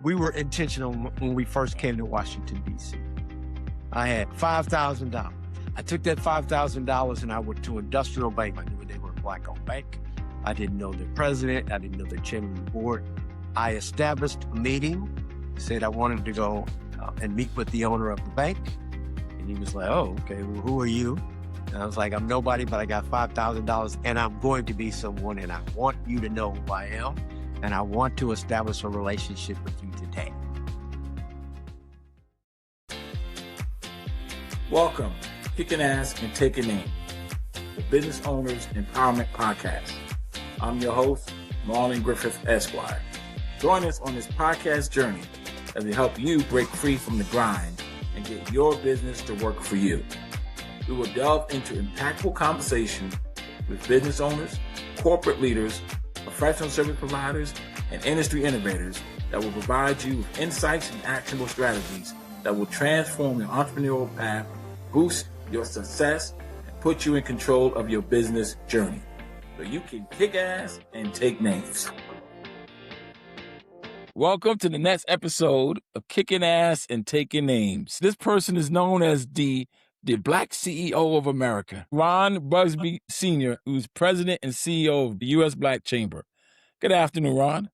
we were intentional when we first came to Washington, D.C. I had $5,000. I took that $5,000 and I went to Industrial Bank. I knew they were a Black-owned bank. I didn't know their president. I didn't know their chairman of the board. I established a meeting, said I wanted to go and meet with the owner of the bank. And he was like, oh, okay, well, who are you? And I was like, I'm nobody, but I got $5,000 and I'm going to be someone and I want you to know who I am. And I want to establish a relationship with you today. Welcome, Kicking Ass and Taking Names, the Business Owners Empowerment Podcast. I'm your host, Marlon Griffith Esquire. Join us on this podcast journey as we help you break free from the grind and get your business to work for you. We will delve into impactful conversation with business owners, corporate leaders, professional service providers, and industry innovators that will provide you with insights and actionable strategies that will transform your entrepreneurial path, boost your success, and put you in control of your business journey so you can kick ass and take names. Welcome to the next episode of Kicking Ass and Taking Names. This person is known as the Black CEO of America, Ron Busby Sr., who's president and CEO of the U.S. Black Chamber. Good afternoon, Ron.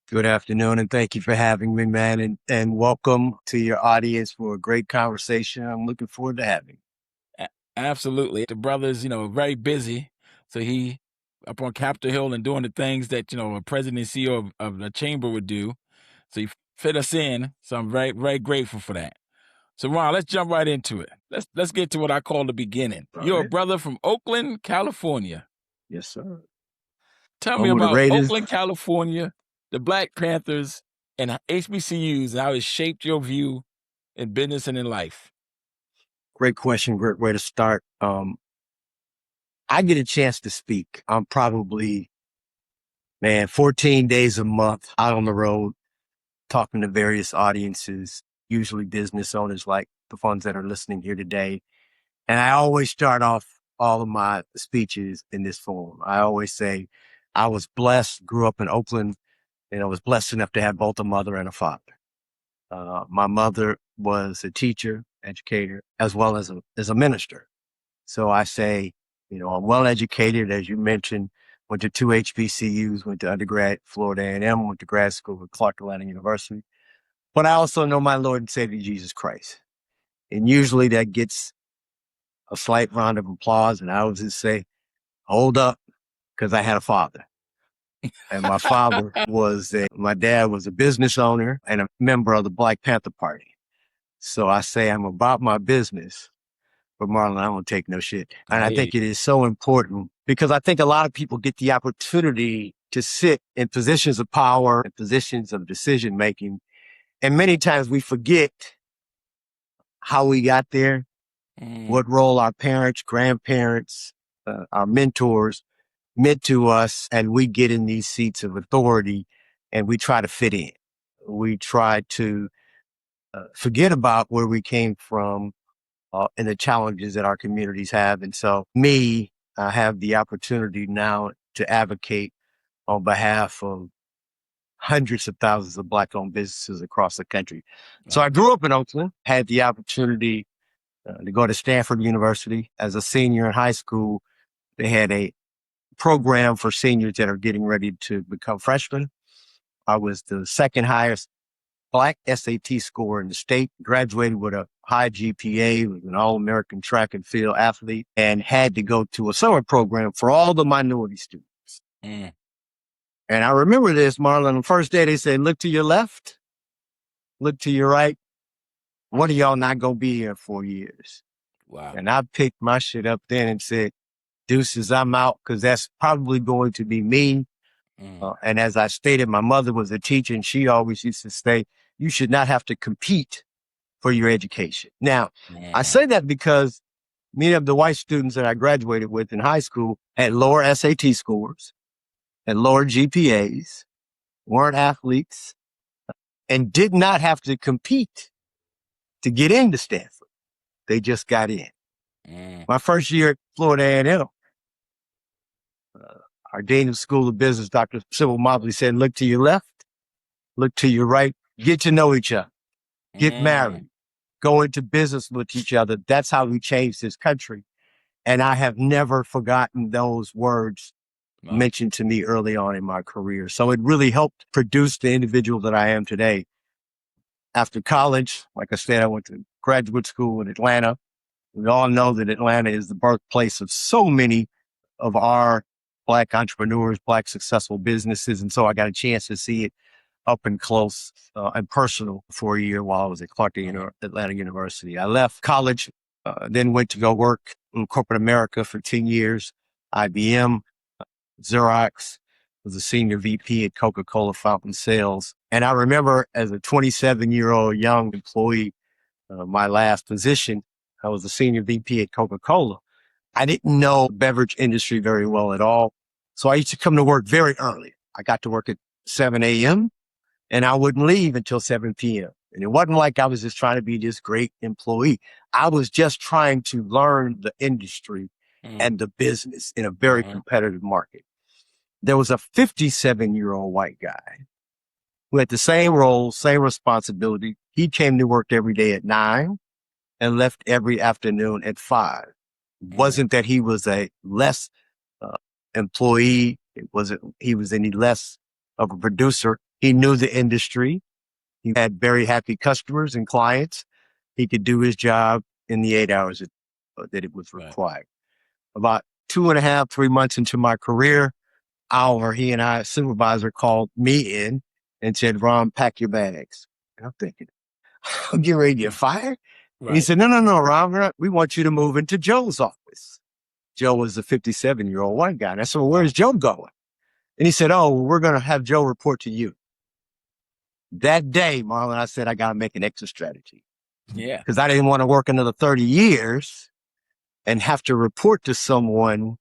Good afternoon, and thank you for having me, man. And welcome to your audience for a great conversation. I'm looking forward to having. Absolutely. The brother's, very busy. So he up on Capitol Hill and doing the things that, a president and CEO of the chamber would do. So he fit us in. So I'm very, very grateful for that. So Ron, let's jump right into it. Let's get to what I call the beginning. You're a brother from Oakland, California. Yes, sir. Tell me about Oakland, California, the Black Panthers, and HBCUs, and how it shaped your view in business and in life. Great question. Great way to start. I get a chance to speak. I'm probably, 14 days a month out on the road, talking to various audiences, usually business owners like the ones that are listening here today. And I always start off all of my speeches in this form. I always say, I was blessed, grew up in Oakland, and I was blessed enough to have both a mother and a father. My mother was a teacher, educator, as well as a minister. So I say, I'm well educated, as you mentioned, went to 2 HBCUs, went to undergrad, Florida A&M, went to grad school at Clark Atlanta University. But I also know my Lord and Savior, Jesus Christ. And usually that gets a slight round of applause. And I always just say, hold up, because I had a father. And my father my dad was a business owner and a member of the Black Panther Party. So I say I'm about my business, but Marlon, I don't take no shit. And I think it is so important because I think a lot of people get the opportunity to sit in positions of power and positions of decision making. And many times we forget how we got there, what role our parents, grandparents, our mentors meant to us, and we get in these seats of authority and we try to fit in. We try to forget about where we came from and the challenges that our communities have. And so I have the opportunity now to advocate on behalf of hundreds of thousands of Black-owned businesses across the country. So I grew up in Oakland, had the opportunity to go to Stanford University as a senior in high school. They had a program for seniors that are getting ready to become freshmen. I was the second highest Black SAT score in the state, graduated with a high GPA, was an All-American track and field athlete, and had to go to a summer program for all the minority students. And I remember this, Marlon, the first day they said, look to your left, look to your right. One of y'all not going to be here 4 years. Wow. And I picked my shit up then and said, deuces, I'm out, because that's probably going to be me. And as I stated, my mother was a teacher, and she always used to say, you should not have to compete for your education. Now, I say that because many of the white students that I graduated with in high school had lower SAT scores and lower GPAs, weren't athletes, and did not have to compete to get into Stanford. They just got in. My first year at Florida A&M, our dean of School of Business, Dr. Sybil Mobley, said, look to your left, look to your right, get to know each other, get married, go into business with each other. That's how we changed this country. And I have never forgotten those words mentioned to me early on in my career. So it really helped produce the individual that I am today. After college, like I said, I went to graduate school in Atlanta. We all know that Atlanta is the birthplace of so many of our Black entrepreneurs, Black successful businesses. And so I got a chance to see it up and close and personal for a year while I was at Atlanta University. I left college, then went to go work in corporate America for 10 years, IBM, Xerox, was a senior VP at Coca-Cola Fountain Sales. And I remember as a 27-year-old young employee, my last position, I was a senior VP at Coca-Cola. I didn't know the beverage industry very well at all. So I used to come to work very early. I got to work at 7 a.m. and I wouldn't leave until 7 p.m. And it wasn't like I was just trying to be this great employee. I was just trying to learn the industry and the business in a very competitive market. There was a 57-year-old white guy who had the same role, same responsibility. He came to work every day at 9 and left every afternoon at 5. It wasn't that he was a less employee. It wasn't he was any less of a producer. He knew the industry. He had very happy customers and clients. He could do his job in the 8 hours that it was required. About 2.5, 3 months into my career, he and I, supervisor, called me in and said, "Ron, pack your bags." And I'm thinking, I'm getting ready to get fired. Right. He said, no, Ron, we want you to move into Joe's office. Joe was a 57-year-old white guy. And I said, "Well, where's Joe going?" And he said, "Oh, we're going to have Joe report to you." That day, Marlon, I said, I got to make an exit strategy. Yeah. Because I didn't want to work another 30 years and have to report to someone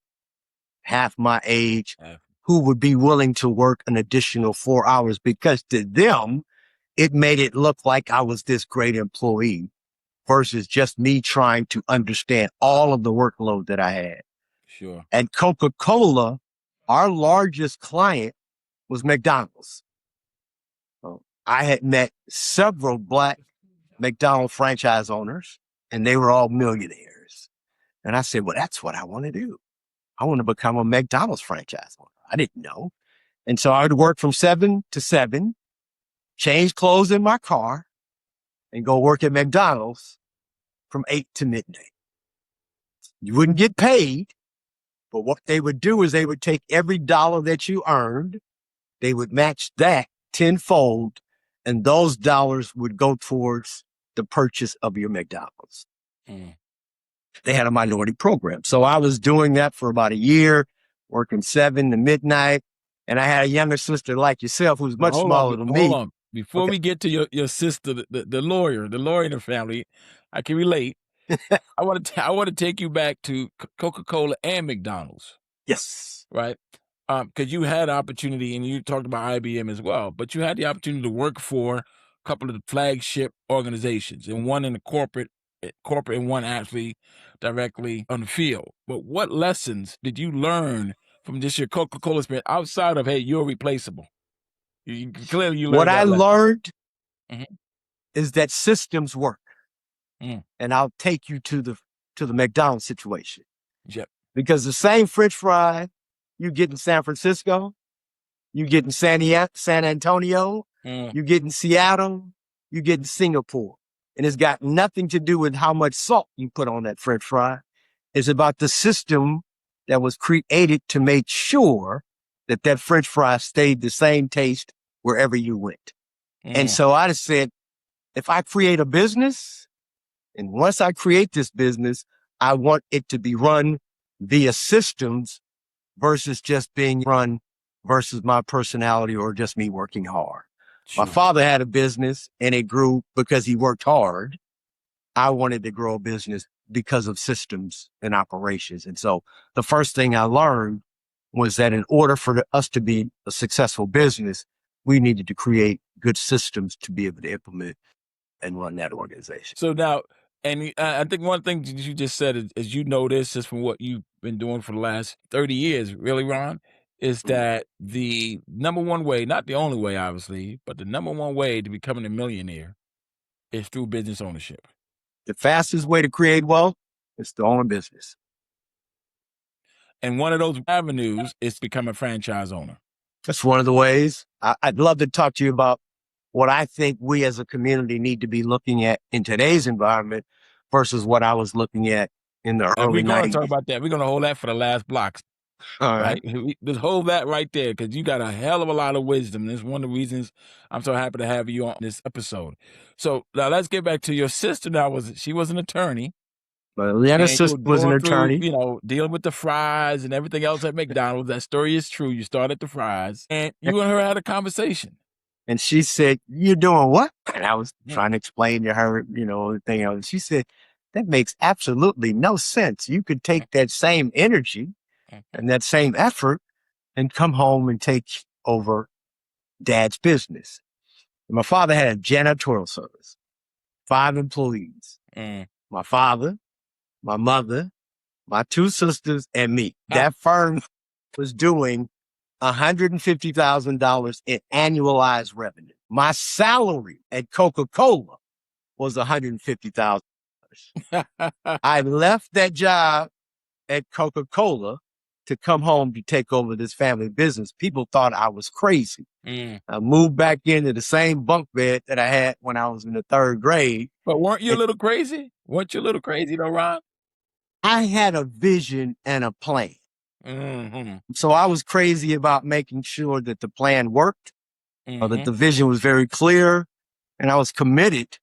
half my age who would be willing to work an additional 4 hours, because to them, it made it look like I was this great employee versus just me trying to understand all of the workload that I had. Sure. And Coca-Cola, our largest client, was McDonald's. I had met several Black McDonald's franchise owners, and they were all millionaires. And I said, well, that's what I want to do. I want to become a McDonald's franchise owner. I didn't know. And so I would work from 7 to 7, change clothes in my car, and go work at McDonald's from 8 to midnight. You wouldn't get paid, but what they would do is they would take every dollar that you earned, they would match that tenfold, and those dollars would go towards the purchase of your McDonald's. They had a minority program. So I was doing that for about a year, working 7 to midnight. And I had a younger sister like yourself who's much smaller than me. Hold on. Before we get to your sister, the lawyer in the family, I can relate. I want to take you back to Coca-Cola and McDonald's. Yes. Right? Because you had opportunity, and you talked about IBM as well, but you had the opportunity to work for a couple of the flagship organizations, and one in the corporate and one actually directly on the field. But what lessons did you learn from just your Coca-Cola experience outside of, hey, you're replaceable? Clearly you learned what I lesson. learned is that systems work. And I'll take you to the McDonald's situation. Yep. Because the same French fry you get in San Francisco, you get in San Antonio, you get in Seattle, you get in Singapore. And it's got nothing to do with how much salt you put on that French fry. It's about the system that was created to make sure that that French fry stayed the same taste wherever you went. And so I just said, if I create a business, and once I create this business, I want it to be run via systems versus just being run versus my personality or just me working hard. Sure. My father had a business and it grew because he worked hard. I wanted to grow a business because of systems and operations. And so the first thing I learned was that in order for us to be a successful business, we needed to create good systems to be able to implement and run that organization. So now, and I think one thing you just said is you know this is from what you've been doing for the last 30 years, really, Ron, is that the number one way, not the only way, obviously, but the number one way to becoming a millionaire is through business ownership. The fastest way to create wealth is to own a business. And one of those avenues is to become a franchise owner. That's one of the ways. I'd love to talk to you about what I think we as a community need to be looking at in today's environment versus what I was looking at in the And early we're going to 90s. talk about that. We're going to hold that for the last block, All right? Just hold that right there because you got a hell of a lot of wisdom. That's one of the reasons I'm so happy to have you on this episode. So now let's get back to your sister. Now, she was an attorney. But Leanna's And you sister were was an going through, attorney. dealing with the fries and everything else at McDonald's. That story is true. You started at the fries, and you and her had a conversation. And she said, "You're doing what?" And I was trying to explain to her, the thing. And she said, "That makes absolutely no sense. You could take that same energy and that same effort and come home and take over Dad's business." And my father had a janitorial service, 5 employees. My father, my mother, my 2 sisters, and me. That firm was doing $150,000 in annualized revenue. My salary at Coca-Cola was $150,000. I left that job at Coca-Cola to come home to take over this family business. People thought I was crazy. I moved back into the same bunk bed that I had when I was in the 3rd grade. But weren't you a little crazy? Weren't you a little crazy though, Ron? I had a vision and a plan. Mm-hmm. So I was crazy about making sure that the plan worked, that the vision was very clear, and I was committed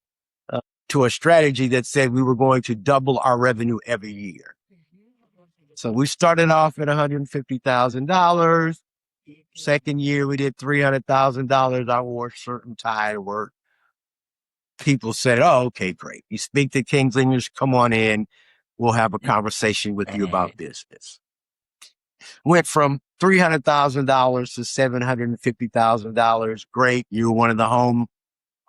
to a strategy that said we were going to double our revenue every year. So we started off at $150,000. Second year, we did $300,000. I wore a shirt and tie to work. People said, "Oh, okay, great. You speak the King's English. Come on in. We'll have a conversation with you about business." Went from $300,000 to $750,000. Great. You were one of the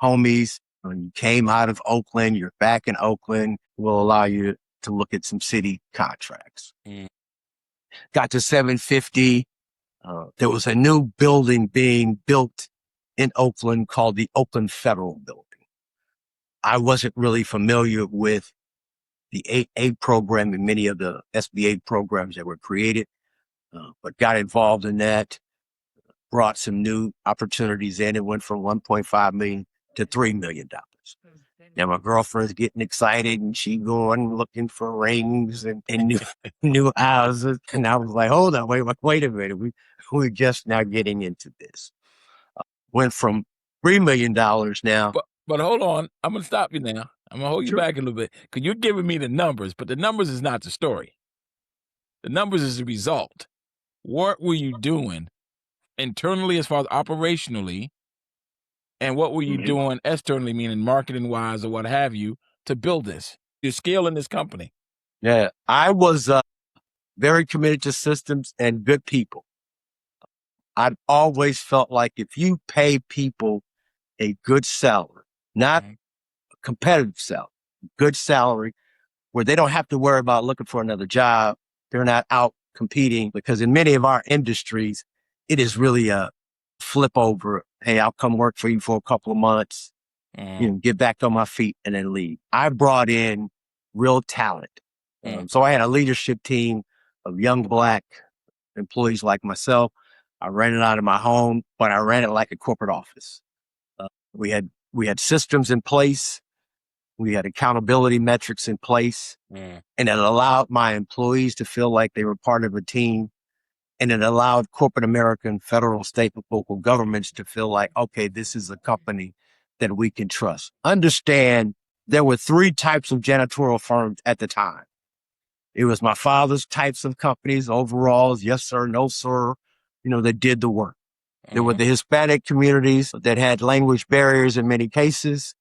homies. When you came out of Oakland, you're back in Oakland. We'll allow you to look at some city contracts. Got to 750. There was a new building being built in Oakland called the Oakland Federal Building. I wasn't really familiar with the 8A program and many of the SBA programs that were created, but got involved in that, brought some new opportunities in. It went from $1.5 million to $3 million. Now my girlfriend's getting excited and she going looking for rings and new houses. And I was like, hold on, wait a minute. We're just now getting into this. Went from $3 million now. But hold on, I'm going to stop you now. I'm going to hold you back a little bit because you're giving me the numbers, but the numbers is not the story. The numbers is the result. What were you doing internally as far as operationally, and what were you doing externally, meaning marketing-wise or what have you, to build this? You're scaling this company. Yeah, I was very committed to systems and good people. I've always felt like if you pay people a good salary, not a competitive salary, good salary, where they don't have to worry about looking for another job. They're not out competing, because in many of our industries, it is really a flip over. Hey, I'll come work for you for a couple of months, get back on my feet and then leave. I brought in real talent. So I had a leadership team of young Black employees like myself. I ran it out of my home, but I ran it like a corporate office. We had systems in place. We had accountability metrics in place, and it allowed my employees to feel like they were part of a team. And it allowed corporate America and federal, state, and local governments to feel like, okay, this is a company that we can trust. Understand, there were 3 types of janitorial firms at the time. It was my father's types of companies, overalls, yes sir, no sir, that did the work. There were the Hispanic communities that had language barriers in many cases.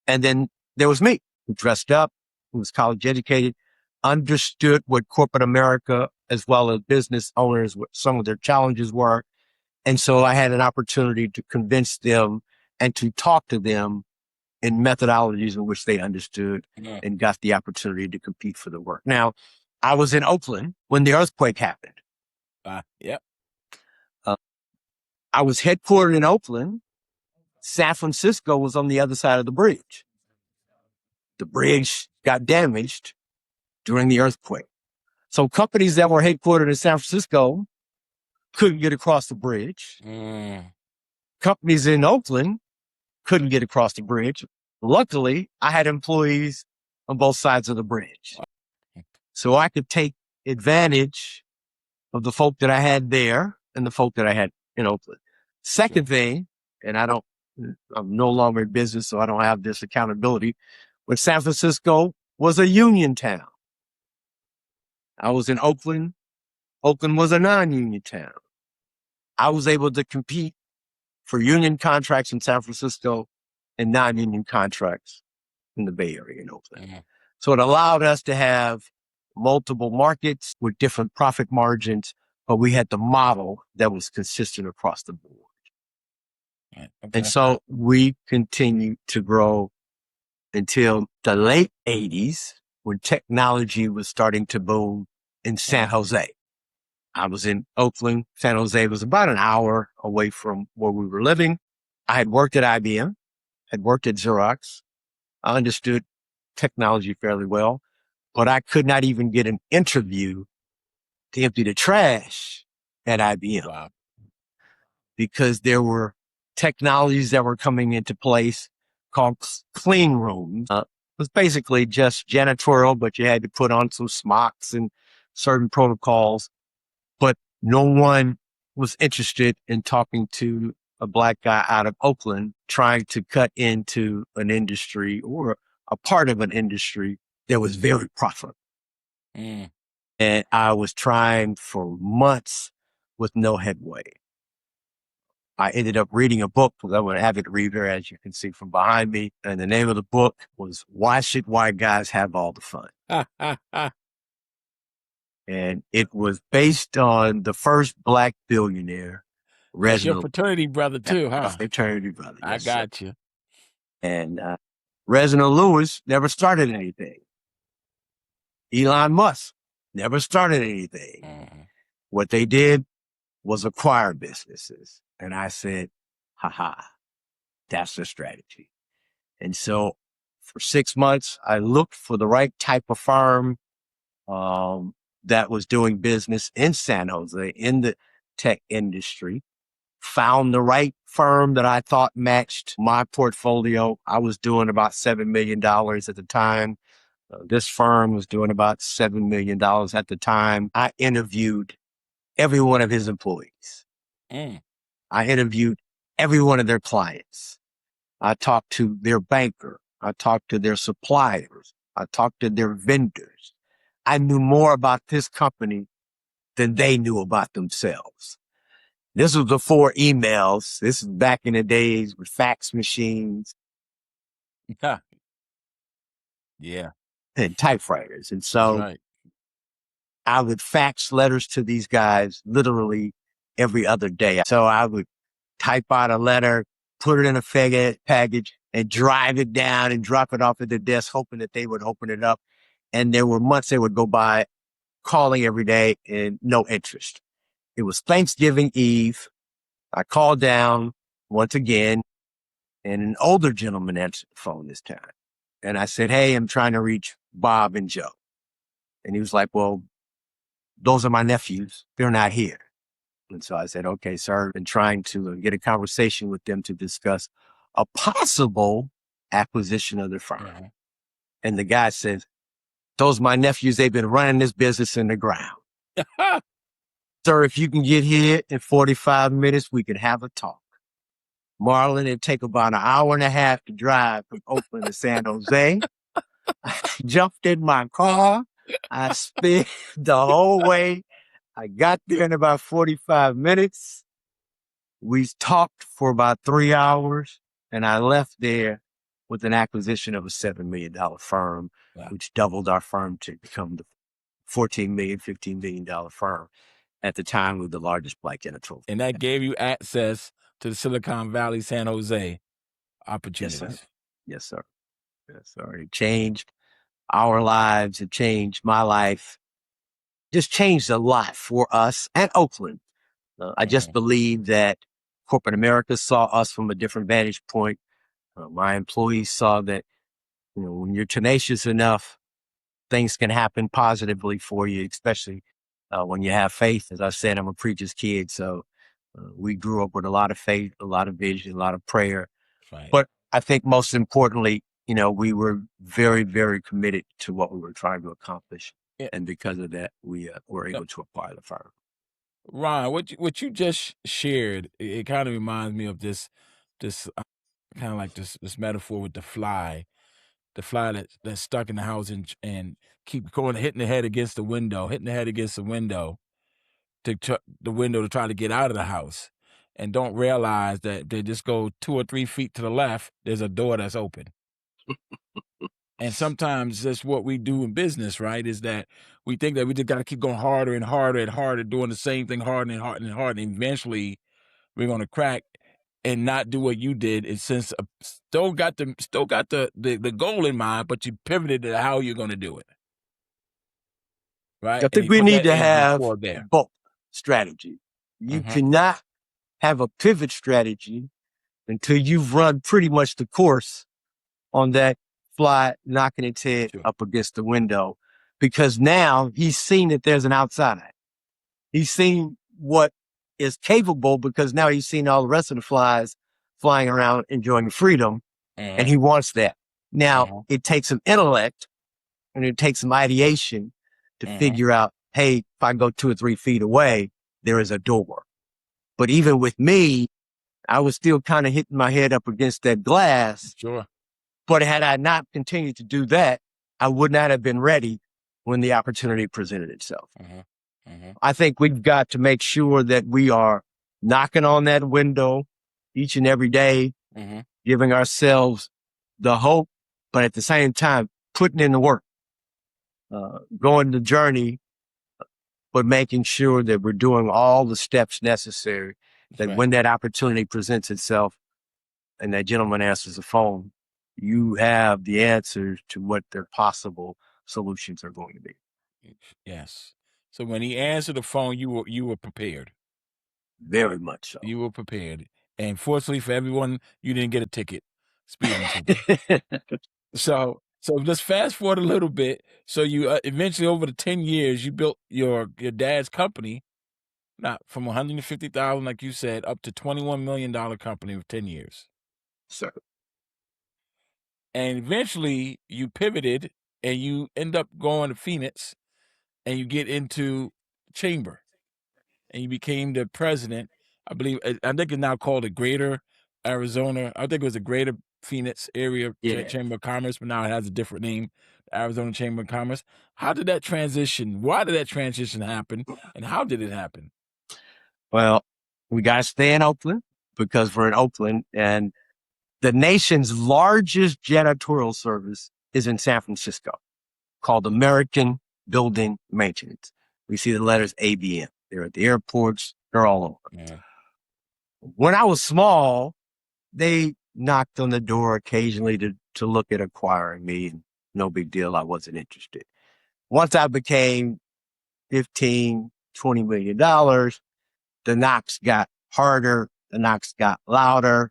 And then there was me, who dressed up, who was college educated, understood what corporate America as well as business owners, what some of their challenges were. And so I had an opportunity to convince them and to talk to them in methodologies in which they understood and got the opportunity to compete for the work. Now, I was in Oakland when the earthquake happened. Yep. I was headquartered in Oakland. San Francisco was on the other side of the bridge. The bridge got damaged during the earthquake. So companies that were headquartered in San Francisco couldn't get across the bridge. Companies in Oakland couldn't get across the bridge. Luckily, I had employees on both sides of the bridge. So I could take advantage of the folk that I had there and the folk that I had in Oakland. Second thing, and I'm no longer in business, so I don't have this accountability, but San Francisco was a union town. I was in Oakland. Oakland was a non-union town. I was able to compete for union contracts in San Francisco and non-union contracts in the Bay Area in Oakland. So it allowed us to have multiple markets with different profit margins, but we had the model that was consistent across the board. And so we continued to grow until the late 80s when technology was starting to boom in San Jose. I was in Oakland. San Jose was about an hour away from where we were living. I had worked at IBM, had worked at Xerox. I understood technology fairly well, but I could not even get an interview to empty the trash at IBM because there were technologies that were coming into place called clean rooms. It was basically just janitorial, but you had to put on some smocks and certain protocols. But no one was interested in talking to a Black guy out of Oakland trying to cut into an industry or a part of an industry that was very profitable. And I was trying for months with no headway. I ended up reading a book because I'm an avid reader, as you can see from behind me. And the name of the book was Why Should White Guys Have All the Fun? And it was based on the first Black billionaire, Reginald. That's your fraternity brother too, huh? Fraternity brother. I got you. And Reginald Lewis never started anything. Elon Musk never started anything. What they did was acquire businesses. And I said, that's the strategy. And so for 6 months, I looked for the right type of firm that was doing business in San Jose, in the tech industry, found the right firm that I thought matched my portfolio. I was doing about $7 million at the time. This firm was doing about $7 million at the time. I interviewed every one of his employees. I interviewed every one of their clients. I talked to their banker. I talked to their suppliers. I talked to their vendors. I knew more about this company than they knew about themselves. This was before emails. This is back in the days with fax machines. Yeah. And typewriters. And so I would fax letters to these guys literally every other day. So I would type out a letter, put it in a package, and drive it down and drop it off at the desk, hoping that they would open it up. And there were months they would go by calling every day and no interest. It was Thanksgiving Eve. I called down once again, and an older gentleman answered the phone this time. And I said, hey, I'm trying to reach Bob and Joe. And he was like, well, those are my nephews. They're not here. And so I said, okay, sir, and trying to get a conversation with them to discuss a possible acquisition of their firm. And the guy says, those are my nephews. They've been running this business in the ground. Sir, if you can get here in 45 minutes, we can have a talk. Marlon, it'd take about an hour and a half to drive from Oakland to San Jose. I jumped in my car. I sped the whole way. I got there in about 45 minutes. We talked for about 3 hours, and I left there with an acquisition of a $7 million firm, which doubled our firm to become the $14 million, $15 million firm. At the time, we were the largest Black janitorial. And that gave you access to the Silicon Valley, San Jose opportunities. Yes, sir. Yes, sir. It changed our lives. It changed my life. Just changed a lot for us and Oakland. I just believe that corporate America saw us from a different vantage point. My employees saw that, when you're tenacious enough, things can happen positively for you, especially when you have faith. As I said, I'm a preacher's kid. So we grew up with a lot of faith, a lot of vision, a lot of prayer. Right. But I think most importantly, we were very, very committed to what we were trying to accomplish. Yeah. And because of that, we were able to acquire the firm. Ron, what you just shared, it kind of reminds me of this kind of like this metaphor with the fly that's stuck in the house and keep going, hitting the head against the window, the window to try to get out of the house, and don't realize that they just go 2 or 3 feet to the left, there's a door that's open. And sometimes that's what we do in business, right? Is that we think that we just got to keep going harder and harder and harder, doing the same thing harder and harder and harder. And eventually we're going to crack and not do what you did. And since still got the goal in mind, but you pivoted to how you're going to do it. Right. I think we need to have there. both strategy. You cannot have a pivot strategy until you've run pretty much the course on that fly knocking its head up against the window, because now he's seen that there's an outside. He's seen what is capable, because now he's seen all the rest of the flies flying around enjoying freedom, and he wants that. Now it takes some intellect and it takes some ideation to figure out, hey, if I go 2 or 3 feet away, there is a door. But even with me, I was still kind of hitting my head up against that glass. Sure. But had I not continued to do that, I would not have been ready when the opportunity presented itself. I think we've got to make sure that we are knocking on that window each and every day, giving ourselves the hope, but at the same time, putting in the work, going the journey, but making sure that we're doing all the steps necessary, that when that opportunity presents itself and that gentleman answers the phone, you have the answers to what their possible solutions are going to be. Yes. So when he answered the phone, you were prepared. Very much so. You were prepared. And fortunately for everyone, you didn't get a ticket. Speeding ticket. So let's fast forward a little bit. So you eventually, over the 10 years, you built your dad's company, not from 150,000, like you said, up to $21 million company with 10 years. Sir. And eventually you pivoted and you end up going to Phoenix and you get into chamber and you became the president. I think it's now called the Greater Arizona. I think it was the Greater Phoenix Area Chamber of Commerce, but now it has a different name, Arizona Chamber of Commerce. How did that transition? Why did that transition happen? And how did it happen? Well, we got to stay in Oakland because we're in Oakland, and the nation's largest janitorial service is in San Francisco, called American Building Maintenance. We see the letters ABM. They're at the airports. They're all over. Yeah. When I was small, they knocked on the door occasionally to look at acquiring me. And no big deal. I wasn't interested. Once I became $15, $20 million, the knocks got harder. The knocks got louder.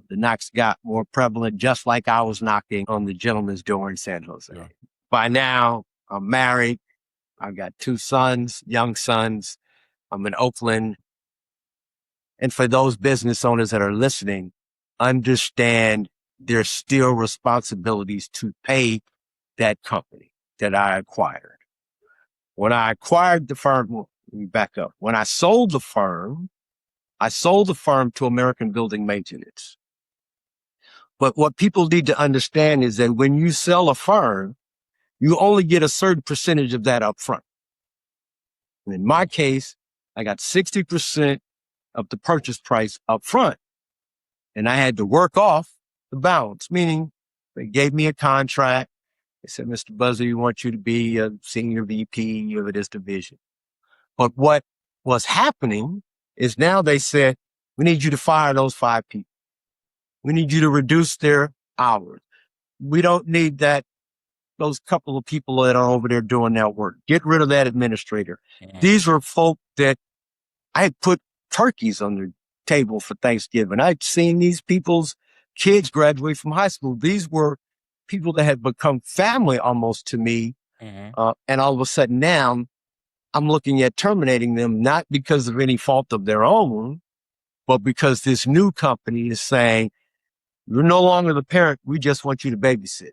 The knocks got more prevalent, just like I was knocking on the gentleman's door in San Jose. Yeah. By now, I'm married. I've got 2 sons, young sons. I'm in Oakland. And for those business owners that are listening, understand there's still responsibilities to pay that company that I acquired. When I acquired the firm, let me back up. When I sold the firm to American Building Maintenance. But what people need to understand is that when you sell a firm, you only get a certain percentage of that up front. And in my case, I got 60% of the purchase price up front. And I had to work off the balance, meaning they gave me a contract. They said, Mr. Busby, we want you to be a senior VP of this division. But what was happening is now they said, we need you to fire those 5 people. We need you to reduce their hours. We don't need those couple of people that are over there doing that work. Get rid of that administrator. Mm-hmm. These were folk that I had put turkeys on their table for Thanksgiving. I'd seen these people's kids graduate from high school. These were people that had become family almost to me. And all of a sudden now I'm looking at terminating them, not because of any fault of their own, but because this new company is saying, you're no longer the parent. We just want you to babysit.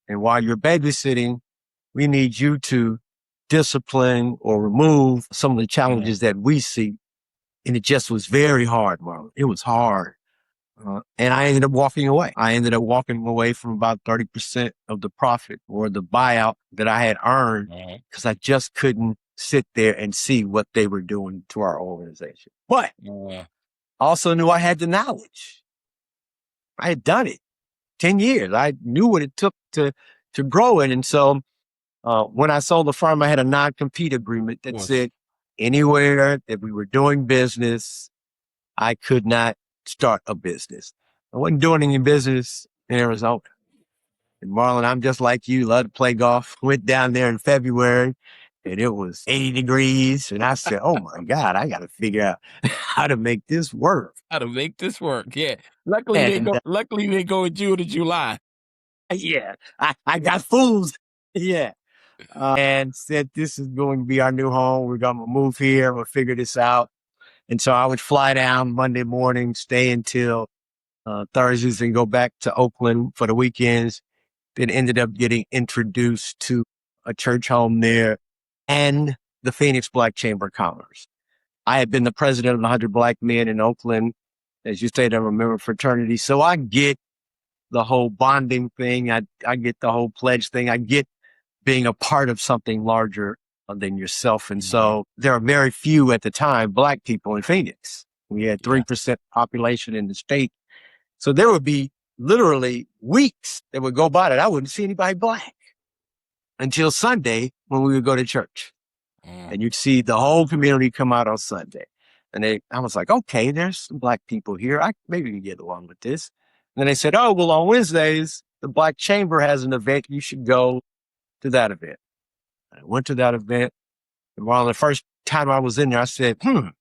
And while you're babysitting, we need you to discipline or remove some of the challenges that we see. And it just was very hard, Marlon. It was hard. And I ended up walking away. I ended up walking away from about 30% of the profit or the buyout that I had earned because I just couldn't sit there and see what they were doing to our organization. But I also knew I had the knowledge. I had done it 10 years. I knew what it took to grow it. And so when I sold the firm, I had a non-compete agreement that said anywhere that we were doing business, I could not start a business. I wasn't doing any business in Arizona. And Marlon, I'm just like you, love to play golf. Went down there in February and it was 80 degrees. And I said, oh my God, I got to figure out how to make this work. Yeah. Luckily, luckily they go in June to July. Yeah. I got fools. Yeah. And said, this is going to be our new home. We're going to move here. We'll figure this out. And so I would fly down Monday morning, stay until Thursdays and go back to Oakland for the weekends. Then ended up getting introduced to a church home there and the Phoenix Black Chamber of Commerce. I had been the president of the 100 Black Men in Oakland, as you said, I'm a member of fraternity. So I get the whole bonding thing. I get the whole pledge thing. I get being a part of something larger than yourself. And so there are very few at the time Black people in Phoenix. We had 3% population in the state. So there would be literally weeks that would go by that I wouldn't see anybody Black until Sunday when we would go to church. And you'd see the whole community come out on Sunday. And I was like, okay, there's some Black people here. I maybe can get along with this. And then they said, oh, well, on Wednesdays, the Black Chamber has an event. You should go to that event. I went to that event. And while the first time I was in there, I said, I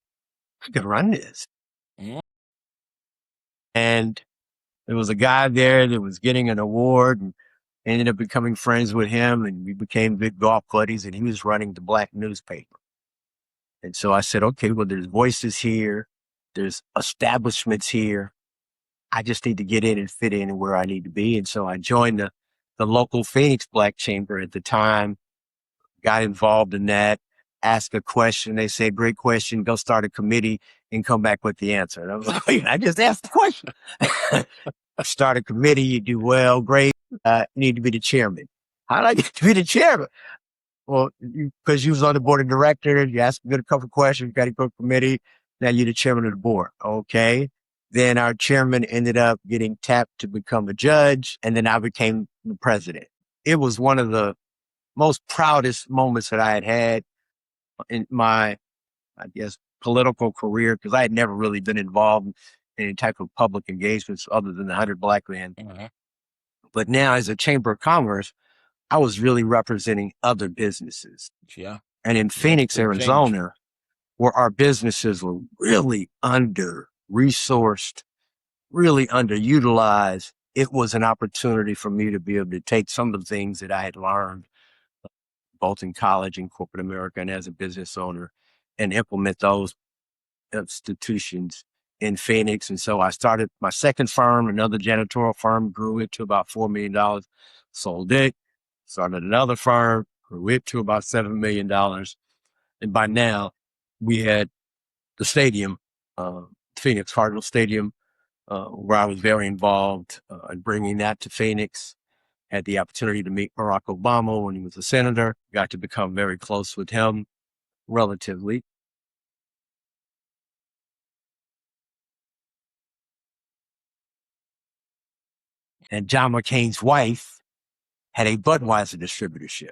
could run this. And there was a guy there that was getting an award and ended up becoming friends with him. And we became big golf buddies and he was running the Black newspaper. And so I said, okay, well, there's voices here. There's establishments here. I just need to get in and fit in where I need to be. And so I joined the local Phoenix Black Chamber at the time, got involved in that, asked a question. They said, great question, go start a committee and come back with the answer. And I was like, wait, I just asked the question. Start a committee, you do well, great. You need to be the chairman. How did I get to be the chairman? Well, because you was on the board of directors, you asked me a couple of questions, you got to go to committee, now you're the chairman of the board. Okay. Then our chairman ended up getting tapped to become a judge, and then I became the president. It was one of the most proudest moments that I had in my, I guess, political career, because I had never really been involved in any type of public engagements other than the 100 Black Men. But now as a Chamber of Commerce, I was really representing other businesses. And in Phoenix, Arizona, where our businesses were really under-resourced, really underutilized, it was an opportunity for me to be able to take some of the things that I had learned both in college and corporate America and as a business owner and implement those institutions in Phoenix. And so I started my second firm, another janitorial firm, grew it to about $4 million, sold it, started another firm, grew it to about $7 million. And by now we had the stadium, Phoenix Cardinal Stadium, where I was very involved in bringing that to Phoenix. Had the opportunity to meet Barack Obama when he was a senator, got to become very close with him relatively. And John McCain's wife had a Budweiser distributorship.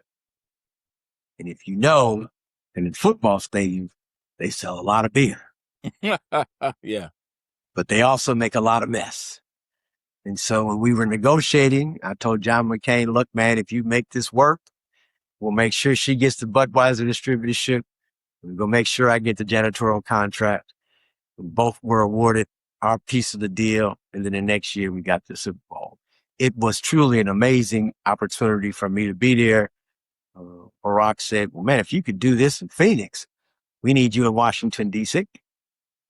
And if you know, in football stadiums, they sell a lot of beer. But they also make a lot of mess. And so when we were negotiating, I told John McCain, look, man, if you make this work, we'll make sure she gets the Budweiser distributorship. We'll go make sure I get the janitorial contract. Both were awarded our piece of the deal. And then the next year we got the Super Bowl. It was truly an amazing opportunity for me to be there. Barack said, well, man, if you could do this in Phoenix, we need you in Washington, D.C.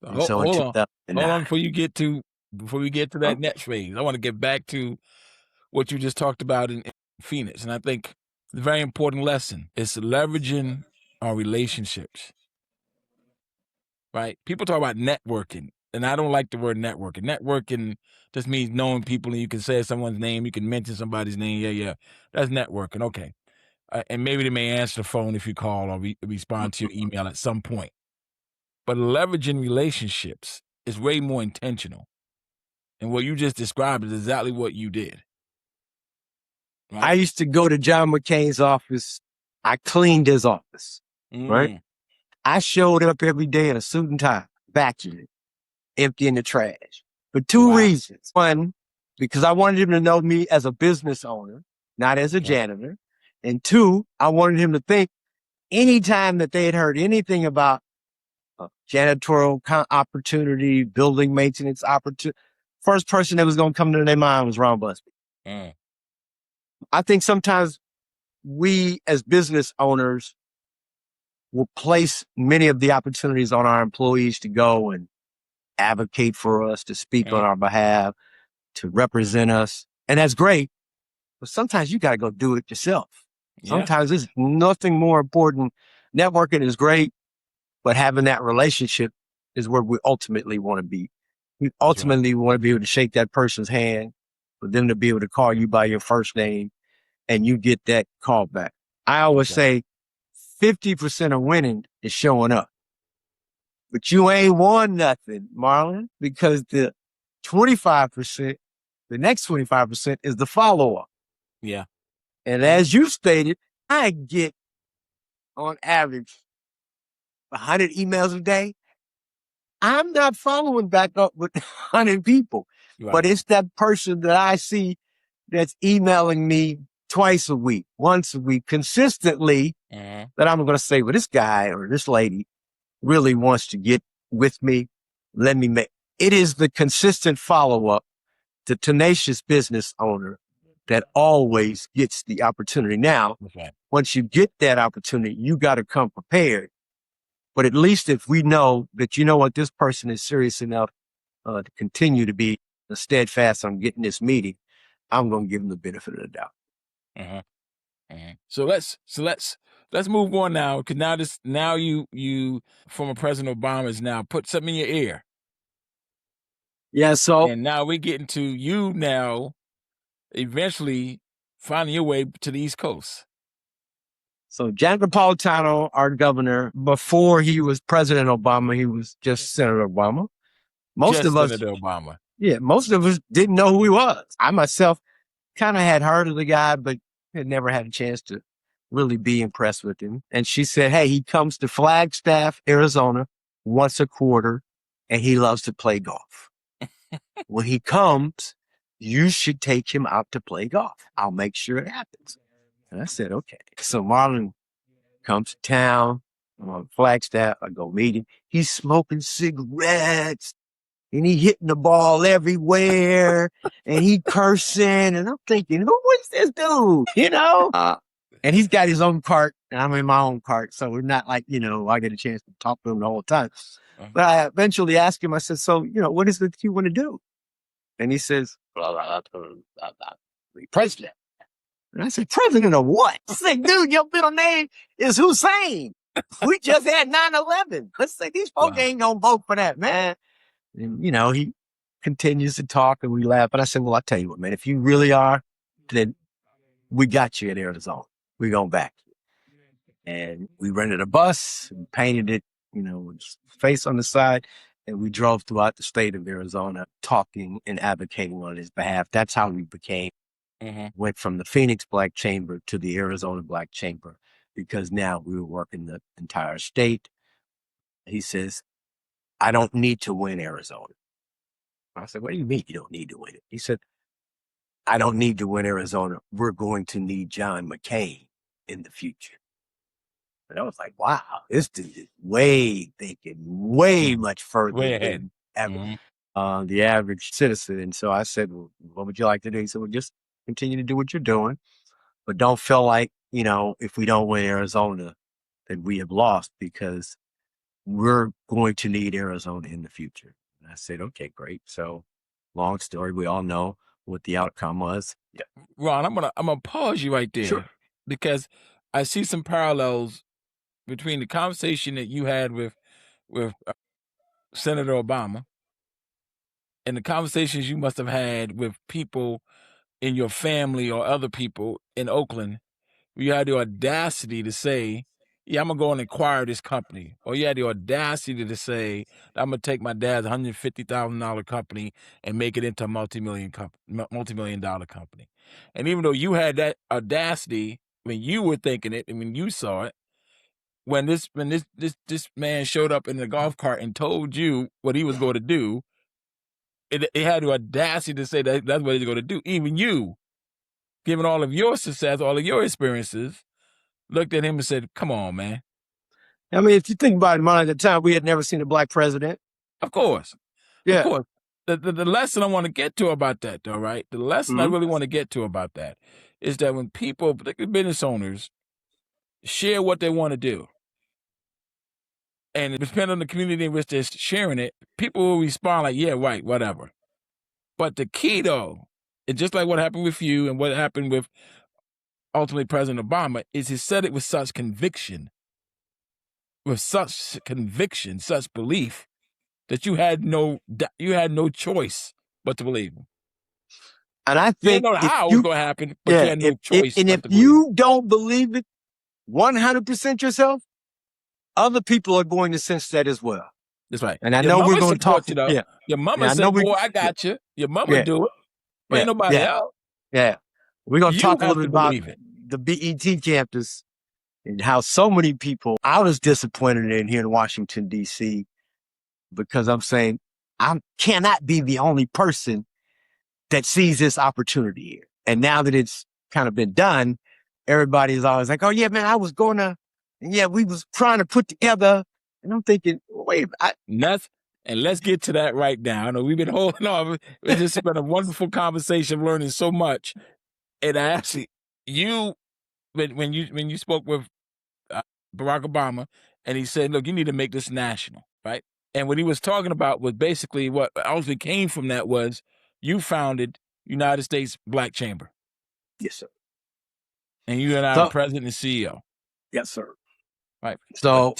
And so in Hold on 2009. before we get to that next phase. I want to get back to what you just talked about in Phoenix. And I think the very important lesson is leveraging our relationships, right? People talk about networking, and I don't like the word networking. Networking just means knowing people, and you can say someone's name, you can mention somebody's name. Yeah. That's networking. Okay. And maybe they may answer the phone if you call or respond to your email at some point. But leveraging relationships is way more intentional. And what you just described is exactly what you did. Right? I used to go to John McCain's office. I cleaned his office, right? I showed up every day in a suit and tie, vacuuming, emptying the trash for two reasons. One, because I wanted him to know me as a business owner, not as a janitor. And two, I wanted him to think anytime that they had heard anything about janitorial opportunity, building maintenance opportunity, first person that was going to come to their mind was Ron Busby. I think sometimes we as business owners will place many of the opportunities on our employees to go and advocate for us, to speak on our behalf, to represent us. And that's great. But sometimes you got to go do it yourself. Sometimes there's nothing more important. Networking is great, but having that relationship is where we ultimately want to be. We ultimately want to be able to shake that person's hand, for them to be able to call you by your first name, and you get that call back. I always say 50% of winning is showing up. But you ain't won nothing, Marlon, because the 25%, the next 25% is the follow-up. Yeah. And as you stated, I get on average 100 emails a day. I'm not following back up with 100 people, but it's that person that I see that's emailing me twice a week, once a week, consistently, that I'm going to say, well, this guy or this lady really wants to get with me. Let me make it. Is the consistent follow-up, the tenacious business owner that always gets the opportunity. Now, once you get that opportunity, you got to come prepared. But at least if we know that, you know what, this person is serious enough to continue to be steadfast on getting this meeting, I'm going to give them the benefit of the doubt. So let's move on now, because now you former President Obama is now put something in your ear. Yeah. So and now we're getting to you now, eventually finding your way to the East Coast. So Jack Napolitano, our governor, before he was President Obama, he was just Senator Obama. Most of us didn't know who he was. I myself kind of had heard of the guy, but had never had a chance to really be impressed with him. And she said, hey, he comes to Flagstaff, Arizona once a quarter, and he loves to play golf. When he comes, you should take him out to play golf. I'll make sure it happens. And I said, okay. So Marlon comes to town. I'm on Flagstaff. I go meet him. He's smoking cigarettes and he hitting the ball everywhere and he cursing. And I'm thinking, who is this dude? You know? And he's got his own cart and I'm in my own cart. So we're not like, I get a chance to talk to him the whole time. But I eventually asked him, I said, so, what is it you want to do? And he says, president. And I said, president of what? I said, dude, your middle name is Hussein. We just had 9/11. Let's say these folks ain't gonna vote for that, man. And, he continues to talk and we laugh. And I said, well, I'll tell you what, man, if you really are, then we got you in Arizona. We're going back. And we rented a bus and painted it, with his face on the side. And we drove throughout the state of Arizona talking and advocating on his behalf. That's how we became. Went from the Phoenix Black Chamber to the Arizona Black Chamber because now we were working the entire state. He says, I don't need to win Arizona. I said, what do you mean you don't need to win it? He said, I don't need to win Arizona. We're going to need John McCain in the future. And I was like, wow, this dude is way much further Way ahead. than ever, Mhm. the average citizen. And so I said, well, what would you like to do? He said, well, just continue to do what you're doing, but don't feel like, if we don't win Arizona, that we have lost, because we're going to need Arizona in the future. And I said, okay, great. So long story, we all know what the outcome was. Yeah. Ron, I'm gonna pause you right there, Sure. because I see some parallels between the conversation that you had with Senator Obama and the conversations you must have had with people in your family or other people in Oakland. You had the audacity to say, yeah, I'm going to go and acquire this company. Or you had the audacity to say, I'm going to take my dad's $150,000 company and make it into a multi-million dollar company. And even though you had that audacity when you were thinking it and when you saw it, when this man showed up in the golf cart and told you what he was going to do, it had the audacity to say that that's what he's going to do. Even you, given all of your success, all of your experiences, looked at him and said, come on, man. I mean, if you think about it, at the time, we had never seen a black president. Of course. Yeah. Of course. The lesson I want to get to about that, though, right? The lesson I really want to get to about that is that when people, particularly business owners, share what they want to do, and it depends on the community in which they're sharing it, people will respond like, yeah, right, whatever. But the key, though, is just like what happened with you and what happened with ultimately President Obama, is he said it with such conviction, such belief, that you had no choice but to believe him. And I You think didn't know how it was going to happen, but you had no choice and but if to believe you don't believe it 100% yourself, other people are going to sense that as well. That's right. And I Your know mama we're going to talk. you, though. Yeah. Your mama Yeah, I know said, boy, I got you. Your mama do it. But ain't nobody else. Yeah. We're going to You talk a have little to bit about believe it. the BET campus and how so many people, I was disappointed in here in Washington, D.C., because I'm saying I cannot be the only person that sees this opportunity here. And now that it's kind of been done, everybody's always like, oh, yeah, man, we was trying to put together. And I'm thinking, wait, And let's get to that right now. I know we've been holding on. It's just been a wonderful conversation, learning so much. And actually, when you spoke with Barack Obama, and he said, look, you need to make this national, right? And what he was talking about was basically what ultimately came from that was you founded United States Black Chamber. Yes, sir. And you and I, the president and CEO. Yes, sir. Right. So,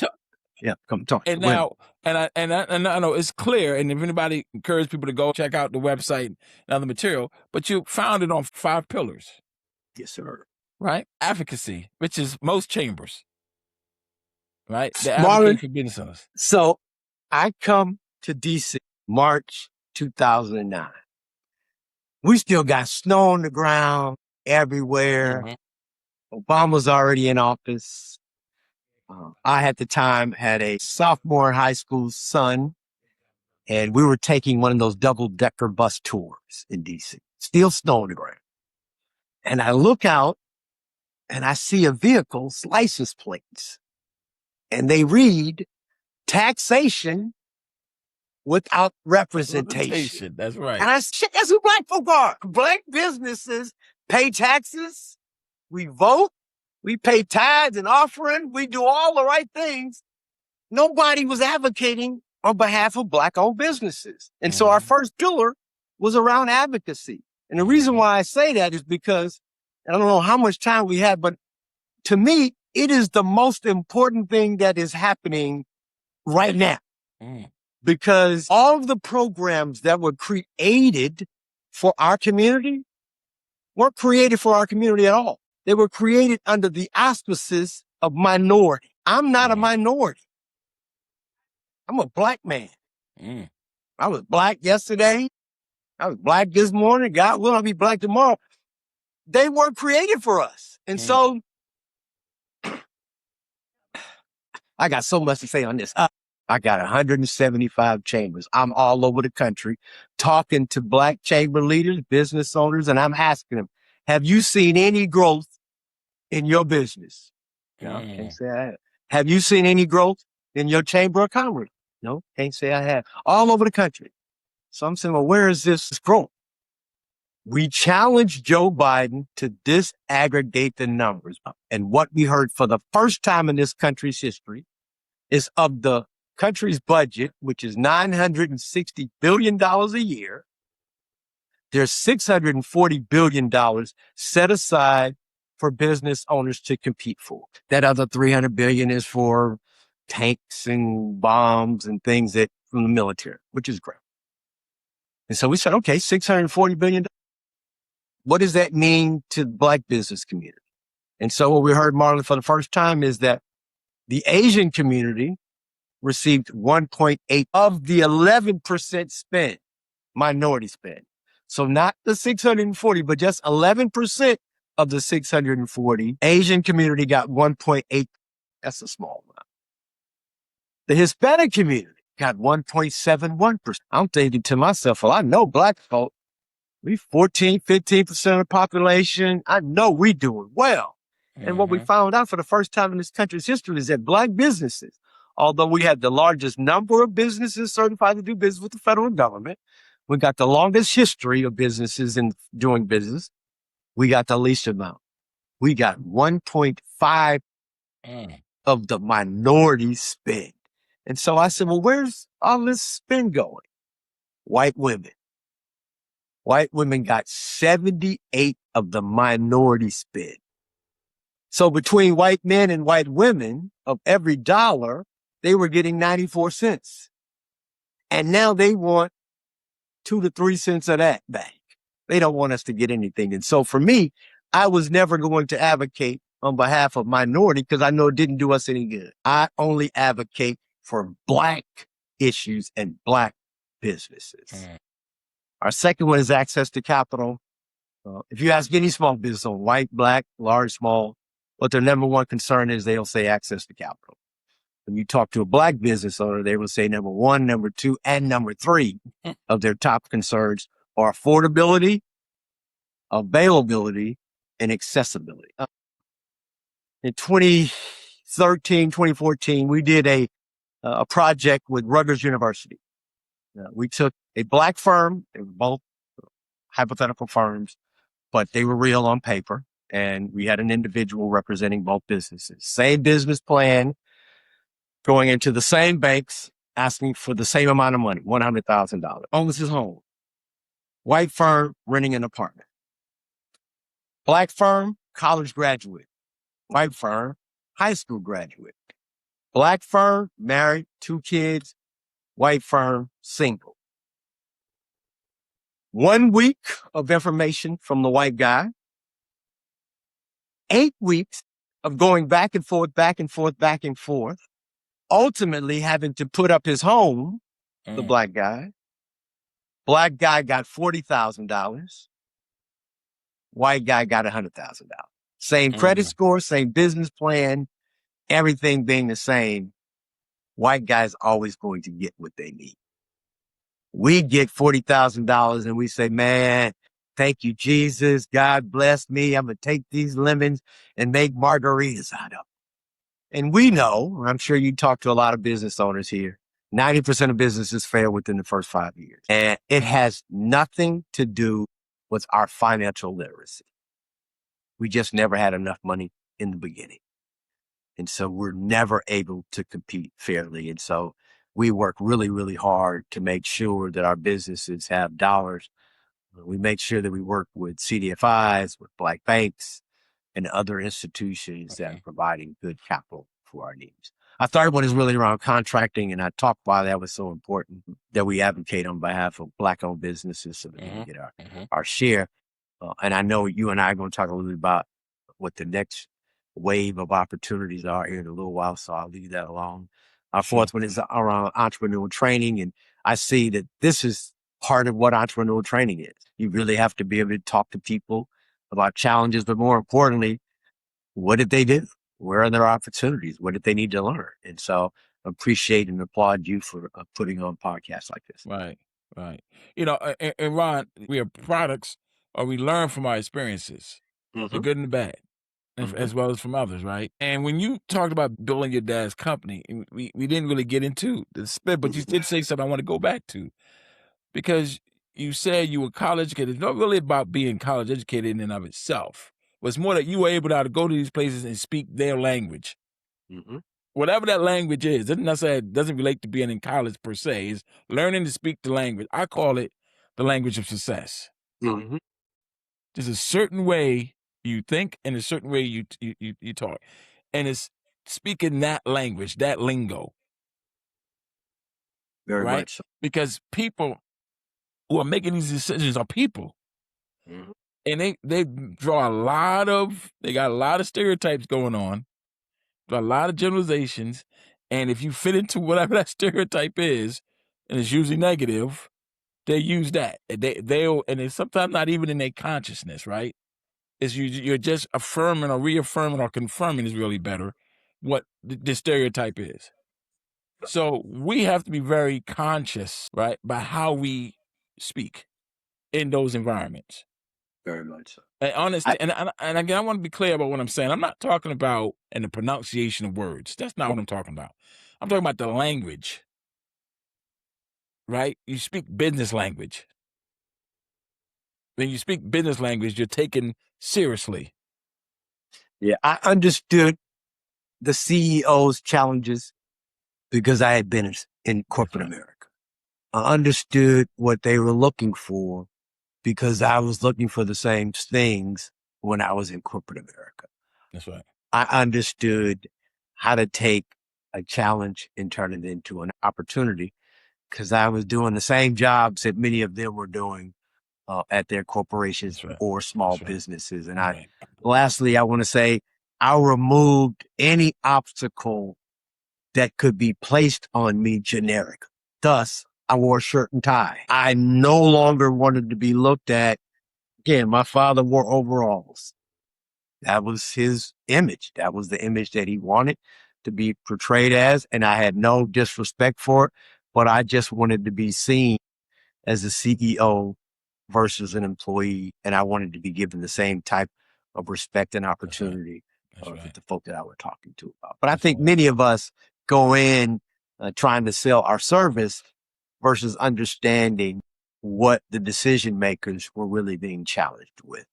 come talk. And now, and I know it's clear, and if anybody encourages people to go check out the website and other material, but you founded on 5 pillars. Yes, sir. Right? Advocacy, which is most chambers. Right? The advocate for business owners. So I come to DC March 2009. We still got snow on the ground everywhere. Obama's already in office. I, at the time, had a sophomore in high school son, and we were taking one of those double-decker bus tours in DC. Still snow on the ground. And I look out, and I see a vehicle's license plates. And they read taxation without representation. That's right. And I said, that's who black folk are. Black businesses pay taxes. We vote. We pay tithes and offering. We do all the right things. Nobody was advocating on behalf of black-owned businesses. And so our first pillar was around advocacy. And the reason why I say that is because, I don't know how much time we have, but to me, it is the most important thing that is happening right now. Because all of the programs that were created for our community weren't created for our community at all. They were created under the auspices of minority. I'm not a minority. I'm a black man. I was black yesterday. I was black this morning. God willing, I'll be black tomorrow. They weren't created for us. And so I got so much to say on this. I got 175 chambers. I'm all over the country talking to black chamber leaders, business owners, and I'm asking them, have you seen any growth in your business? You know, can't say I have. Have you seen any growth in your chamber of commerce? No, can't say I have. All over the country. So I'm saying, well, where is this growth? We challenged Joe Biden to disaggregate the numbers. And what we heard for the first time in this country's history is of the country's budget, which is $960 billion a year, there's $640 billion set aside for business owners to compete for. That other $300 billion is for tanks and bombs and things that from the military, which is great. And so we said, okay, $640 billion. What does that mean to the Black business community? And so what we heard, Marlon, for the first time is that the Asian community received 1.8 of the 11% spend, minority spend. So not the 640, but just 11% of the 640. Asian community got 1.8. That's a small amount. The Hispanic community got 1.71%. I'm thinking to myself, well, I know Black folk, we 14, 15% of the population. I know we doing well. And what we found out for the first time in this country's history is that Black businesses, although we had the largest number of businesses certified to do business with the federal government, we got the longest history of businesses in doing business. We got the least amount. We got 1.5 of the minority spend. And so I said, well, where's all this spend going? White women. White women got 78 of the minority spend. So between white men and white women, of every dollar, they were getting 94 cents. And now they want 2 to 3 cents of that back. They don't want us to get anything. And so for me, I was never going to advocate on behalf of minority because I know it didn't do us any good. I only advocate for Black issues and Black businesses. Our second one is access to capital. If you ask any small business owner, white, Black, large, small, what their number one concern is, they'll say access to capital. When you talk to a Black business owner, they will say number one, number two, and number three of their top concerns are affordability, availability, and accessibility. In 2013, 2014, we did a project with Rutgers University. We took a Black firm, they were both hypothetical firms, but they were real on paper. And we had an individual representing both businesses. Same business plan, going into the same banks, asking for the same amount of money, $100,000. Owns his home. White firm, renting an apartment. Black firm, college graduate. White firm, high school graduate. Black firm, married, 2 kids. White firm, single. 1 week of information from the white guy. 8 weeks of going back and forth, back and forth, back and forth. Ultimately having to put up his home, the Black guy. Black guy got $40,000. White guy got $100,000. Same credit score, same business plan, everything being the same. White guy's always going to get what they need. We get $40,000 and we say, man, thank you, Jesus. God bless me. I'm going to take these lemons and make margaritas out of them. And we know, I'm sure you talk to a lot of business owners here, 90% of businesses fail within the first 5 years. And it has nothing to do with our financial literacy. We just never had enough money in the beginning. And so we're never able to compete fairly. And so we work really, really hard to make sure that our businesses have dollars. We make sure that we work with CDFIs, with Black banks, and other institutions that are providing good capital for our needs. Our third one is really around contracting, and I talked why that was so important, that we advocate on behalf of Black-owned businesses so that we can get our share. And I know you and I are going to talk a little bit about what the next wave of opportunities are here in a little while, so I'll leave that alone. Our fourth one is around entrepreneurial training, and I see that this is part of what entrepreneurial training is. You really have to be able to talk to people about challenges, but more importantly, what did they do? Where are their opportunities? What did they need to learn? And so appreciate and applaud you for putting on podcasts like this. Right. You know, and Ron, we are products or we learn from our experiences, the good and the bad. as well as from others, right? And when you talked about building your dad's company, and we didn't really get into the split, but you did say something I want to go back to, because you said you were college educated. It's not really about being college educated in and of itself. It's more that you were able to go to these places and speak their language. Whatever that language is, doesn't relate to being in college per se. Is learning to speak the language. I call it the language of success. There's a certain way you think and a certain way you talk, and it's speaking that language, that lingo. Very right? much so. Because people who are making these decisions are people, and they got a lot of stereotypes going on, a lot of generalizations, and if you fit into whatever that stereotype is, and it's usually negative, they use that. They'll and it's sometimes not even in their consciousness, right? It's you're just affirming or reaffirming or confirming is really better what the stereotype is. So we have to be very conscious, right, by how we speak in those environments. Very much so. And honestly, and again, I want to be clear about what I'm saying. I'm not talking about in the pronunciation of words. That's not what I'm talking about. I'm talking about the language, right? You speak business language. When you speak business language, you're taken seriously. Yeah, I understood the CEO's challenges because I had been in corporate America. I understood what they were looking for because I was looking for the same things when I was in corporate America. That's right. I understood how to take a challenge and turn it into an opportunity because I was doing the same jobs that many of them were doing at their corporations or small businesses. And lastly, I want to say I removed any obstacle that could be placed on me generic. Thus, I wore a shirt and tie. I no longer wanted to be looked at. Again, my father wore overalls. That was his image. That was the image that he wanted to be portrayed as. And I had no disrespect for it, but I just wanted to be seen as a CEO versus an employee. And I wanted to be given the same type of respect and opportunity with the folk that I was talking to about. But I think many of us go in trying to sell our service versus understanding what the decision makers were really being challenged with.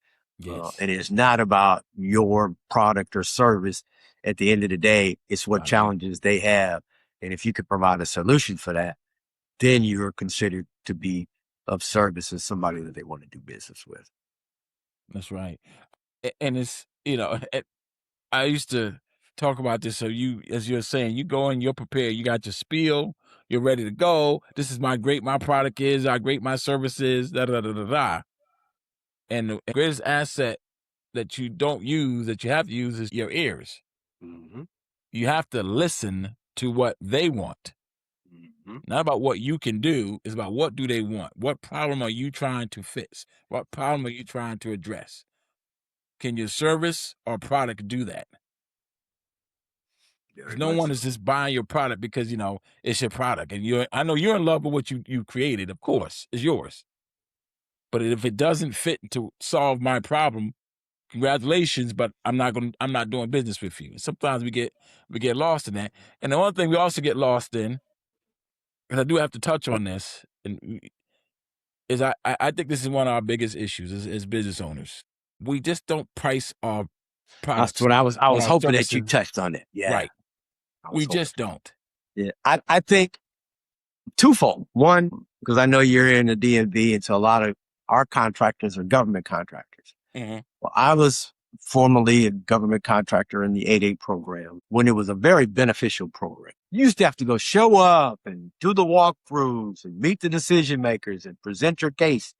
And it's not about your product or service. At the end of the day, it's what challenges they have. And if you could provide a solution for that, then you're considered to be of service as somebody that they want to do business with. That's right. And it's, I used to talk about this. So as you're saying, you go and you're prepared. You got your spiel. You're ready to go. This is my product is, how great my service is, da, da, da, da, da. And the greatest asset that you don't use, that you have to use, is your ears. You have to listen to what they want. Not about what you can do, it's about what do they want? What problem are you trying to fix? What problem are you trying to address? Can your service or product do that? No one is just buying your product because, it's your product. And I know you're in love with what you created, of course, it's yours. But if it doesn't fit to solve my problem, congratulations, but I'm not doing business with you. Sometimes we get lost in that. And the one thing we also get lost in, because I do have to touch on this, is I think this is one of our biggest issues as business owners. We just don't price our products. That's what I was hoping that you touched on it. Yeah. Right. We just don't. Yeah. I think twofold. One, because I know you're in the DMV, and so a lot of our contractors are government contractors. Well, I was formerly a government contractor in the 8-8 program when it was a very beneficial program. You used to have to go show up and do the walkthroughs and meet the decision makers and present your case.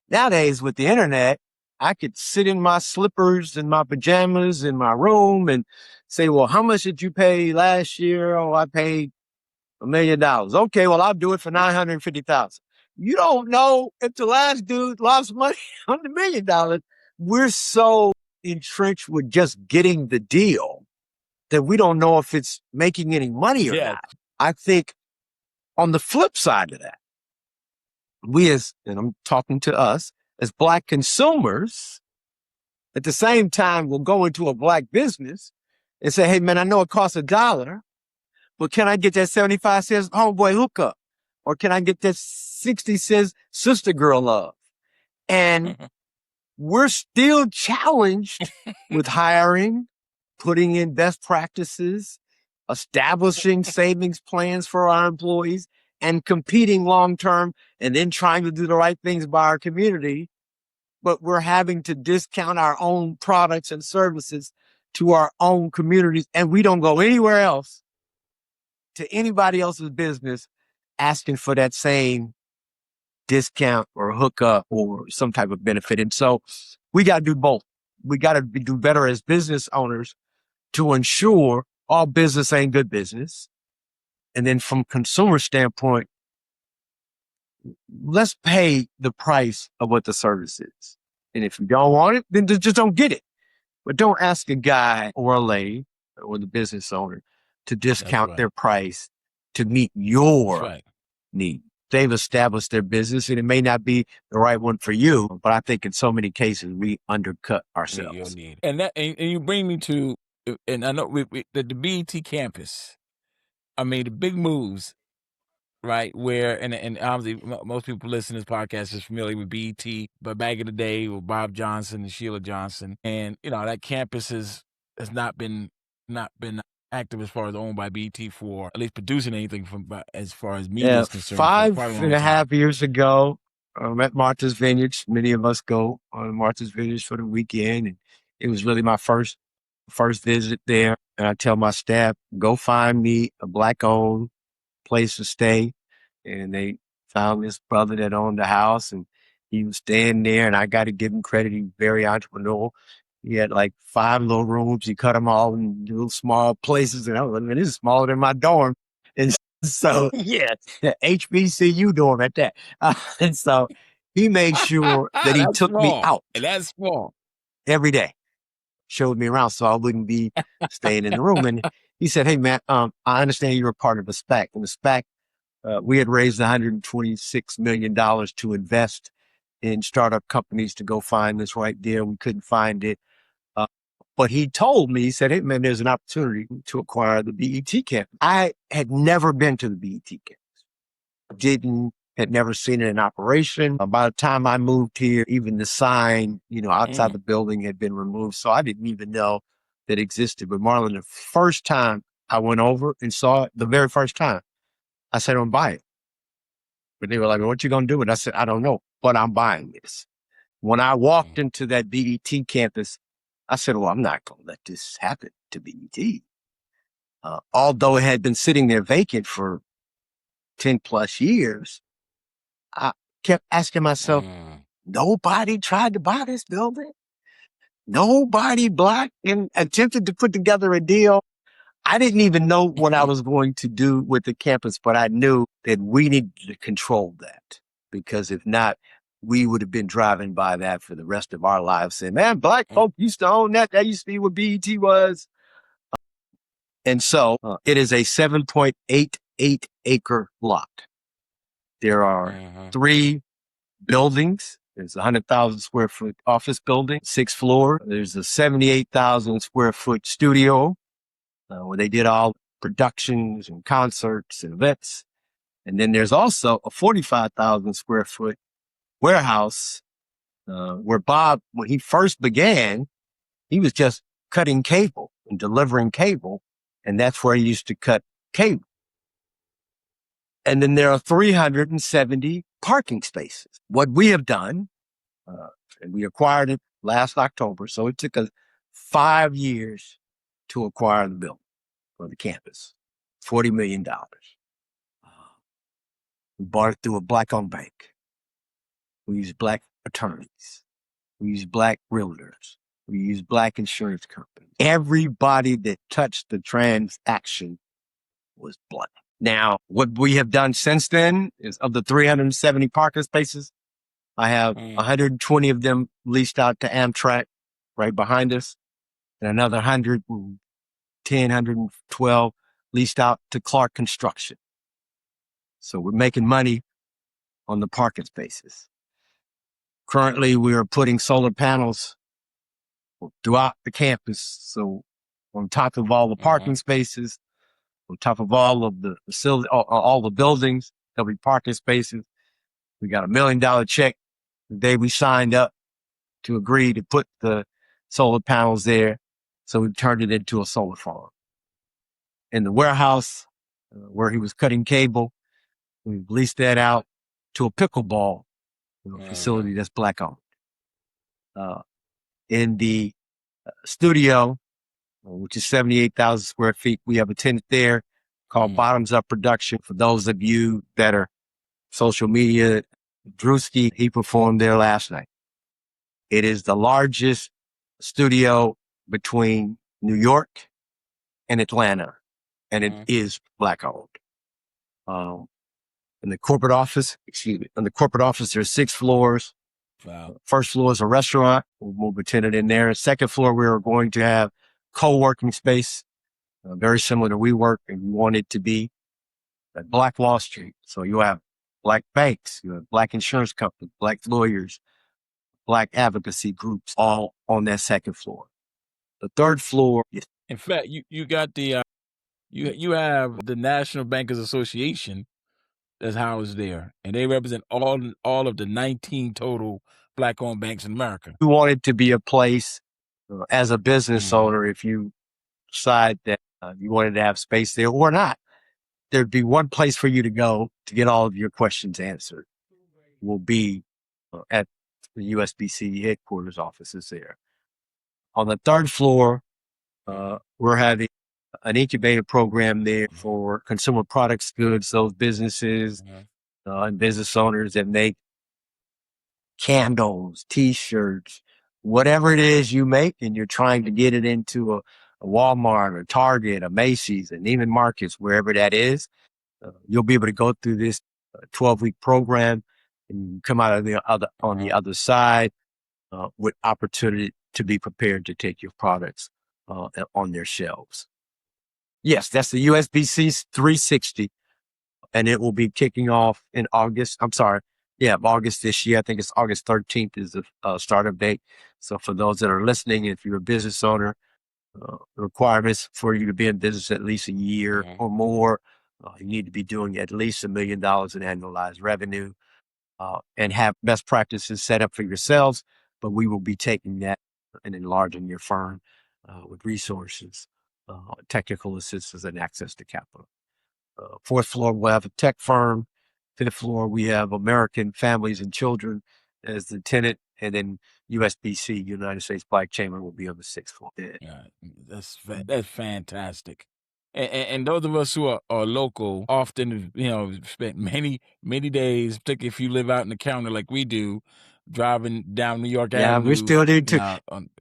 Nowadays, with the internet, I could sit in my slippers and my pajamas in my room and say, well, how much did you pay last year? Oh, I paid $1 million. Okay, well, I'll do it for $950,000. You don't know if the last dude lost money on the $1 million. We're so entrenched with just getting the deal that we don't know if it's making any money or not. I think on the flip side of that, and I'm talking to us as Black consumers, At the same time, we'll go into a black business and say, hey, man, I know it costs $1, but can I get that 75 cents homeboy hookup? Or can I get that 60 cents sister girl love? And we're still challenged with hiring, putting in best practices, establishing savings plans for our employees, and competing long term, and then trying to do the right things by our community. But we're having to discount our own products and services to our own communities, and we don't go anywhere else to anybody else's business asking for that same discount or hookup or some type of benefit. And so we got to do both. We got to do better as business owners to ensure all business ain't good business. And then from consumer standpoint, let's pay the price of what the service is. And if you don't want it, then just don't get it. But don't ask a guy or a lady or the business owner to discount their price to meet your need. They've established their business and it may not be the right one for you, but I think in so many cases we undercut ourselves. And you bring me to, and I know the BET campus. I mean, the big moves, right? Where, and obviously most people listening to this podcast is familiar with BET, but back in the day with Bob Johnson and Sheila Johnson, and that campus has not been active as far as owned by BET for at least producing anything from as far as media is concerned. 5.5 years ago, at Martha's Vineyards. Many of us go on Martha's Vineyards for the weekend, and it was really my first visit there. And I tell my staff, go find me a black-owned place to stay. And they found this brother that owned the house, and he was staying there. And I got to give him credit; he's very entrepreneurial. He had like 5 little rooms. He cut them all in little small places. And I was like, man, this is smaller than my dorm. And so, yeah, HBCU dorm at that. And so he made sure that he took me out. And that's small. Every day. Showed me around so I wouldn't be staying in the room. And he said, hey, man, I understand you're a part of a SPAC. And the SPAC, we had raised $126 million to invest in startup companies to go find this right deal. We couldn't find it. But he told me, he said, hey, man, there's an opportunity to acquire the BET campus. I had never been to the BET campus. Had never seen it in operation. By the time I moved here, even the sign, outside the building had been removed. So I didn't even know that existed. But Marlon, the first time I went over and saw it, the very first time, I said, I'm buying it. But they were like, what you going to do with it? I said, I don't know, but I'm buying this. When I walked into that BET campus, I said, well, I'm not going to let this happen to BET. Although it had been sitting there vacant for 10 plus years, I kept asking myself, nobody tried to buy this building? Nobody black and attempted to put together a deal? I didn't even know what I was going to do with the campus, but I knew that we needed to control that, because if not, we would have been driving by that for the rest of our lives saying, man, black folk used to own that. That used to be what BET was. And so it is a 7.88 acre lot. There are 3 buildings. There's a 100,000 square foot office building, 6th floor. There's a 78,000 square foot studio where they did all productions and concerts and events. And then there's also a 45,000 square foot warehouse where Bob, when he first began, he was just cutting cable and delivering cable. And that's where he used to cut cable. And then there are 370 parking spaces. What we have done, and we acquired it last October, so it took us 5 years to acquire the building or the campus, $40 million. We bought it through a black-owned bank. We used black attorneys. We used black realtors. We used black insurance companies. Everybody that touched the transaction was black. Now, what we have done since then is, of the 370 parking spaces, I have 120 of them leased out to Amtrak right behind us, and another 110, 112 leased out to Clark Construction. So we're making money on the parking spaces. Currently, we are putting solar panels throughout the campus. So on top of all the parking spaces, on top of all of the facility, all the buildings, there'll be parking spaces. We got $1 million check the day we signed up to agree to put the solar panels there. So we turned it into a solar farm. In the warehouse where he was cutting cable, we leased that out to a pickleball facility that's Black owned. In the studio, which is 78,000 square feet, we have a tenant there called Bottoms Up Production. For those of you that are social media, Drewski, he performed there last night. It is the largest studio between New York and Atlanta, and it is Black owned. In the corporate office, there's 6 floors. Wow. First floor is a restaurant. We'll move a tenant in there. Second floor, we are going to have co-working space, very similar to WeWork, and we want it to be at Black Wall Street. So you have Black banks, you have Black insurance companies, Black lawyers, Black advocacy groups, all on that second floor. The third floor is, in fact, you got the you have the National Bankers Association that's housed there, and they represent all of the 19 total Black-owned banks in America. we want it to be a place as a business owner, if you decide that you wanted to have space there or not, there'd be one place for you to go to get all of your questions answered. Will be at the USBC headquarters offices there. On the third floor, we're having an incubator program there for consumer products goods, those businesses and business owners that make candles, T-shirts, whatever it is you make, and you're trying to get it into a Walmart, a Target, a Macy's, and even Markets, wherever that is. You'll be able to go through this 12-week program and come out of the other side with opportunity to be prepared to take your products on their shelves. Yes, that's the USBC 360, and it will be kicking off in August. August this year. I think it's August 13th is the startup date. So for those that are listening, if you're a business owner, the requirements for you to be in business at least a year or more, you need to be doing at least $1 million in annualized revenue and have best practices set up for yourselves. But we will be taking that and enlarging your firm with resources, technical assistance, and access to capital. Fourth floor, we'll have a tech firm. Fifth floor, we have American Families and Children as the tenant, and then USBC, United States Black Chamber, will be on the 6th floor. Yeah, that's fantastic. And those of us who are local often, spent many days, particularly if you live out in the county like we do, driving down New York Yeah, Avenue. we still do too.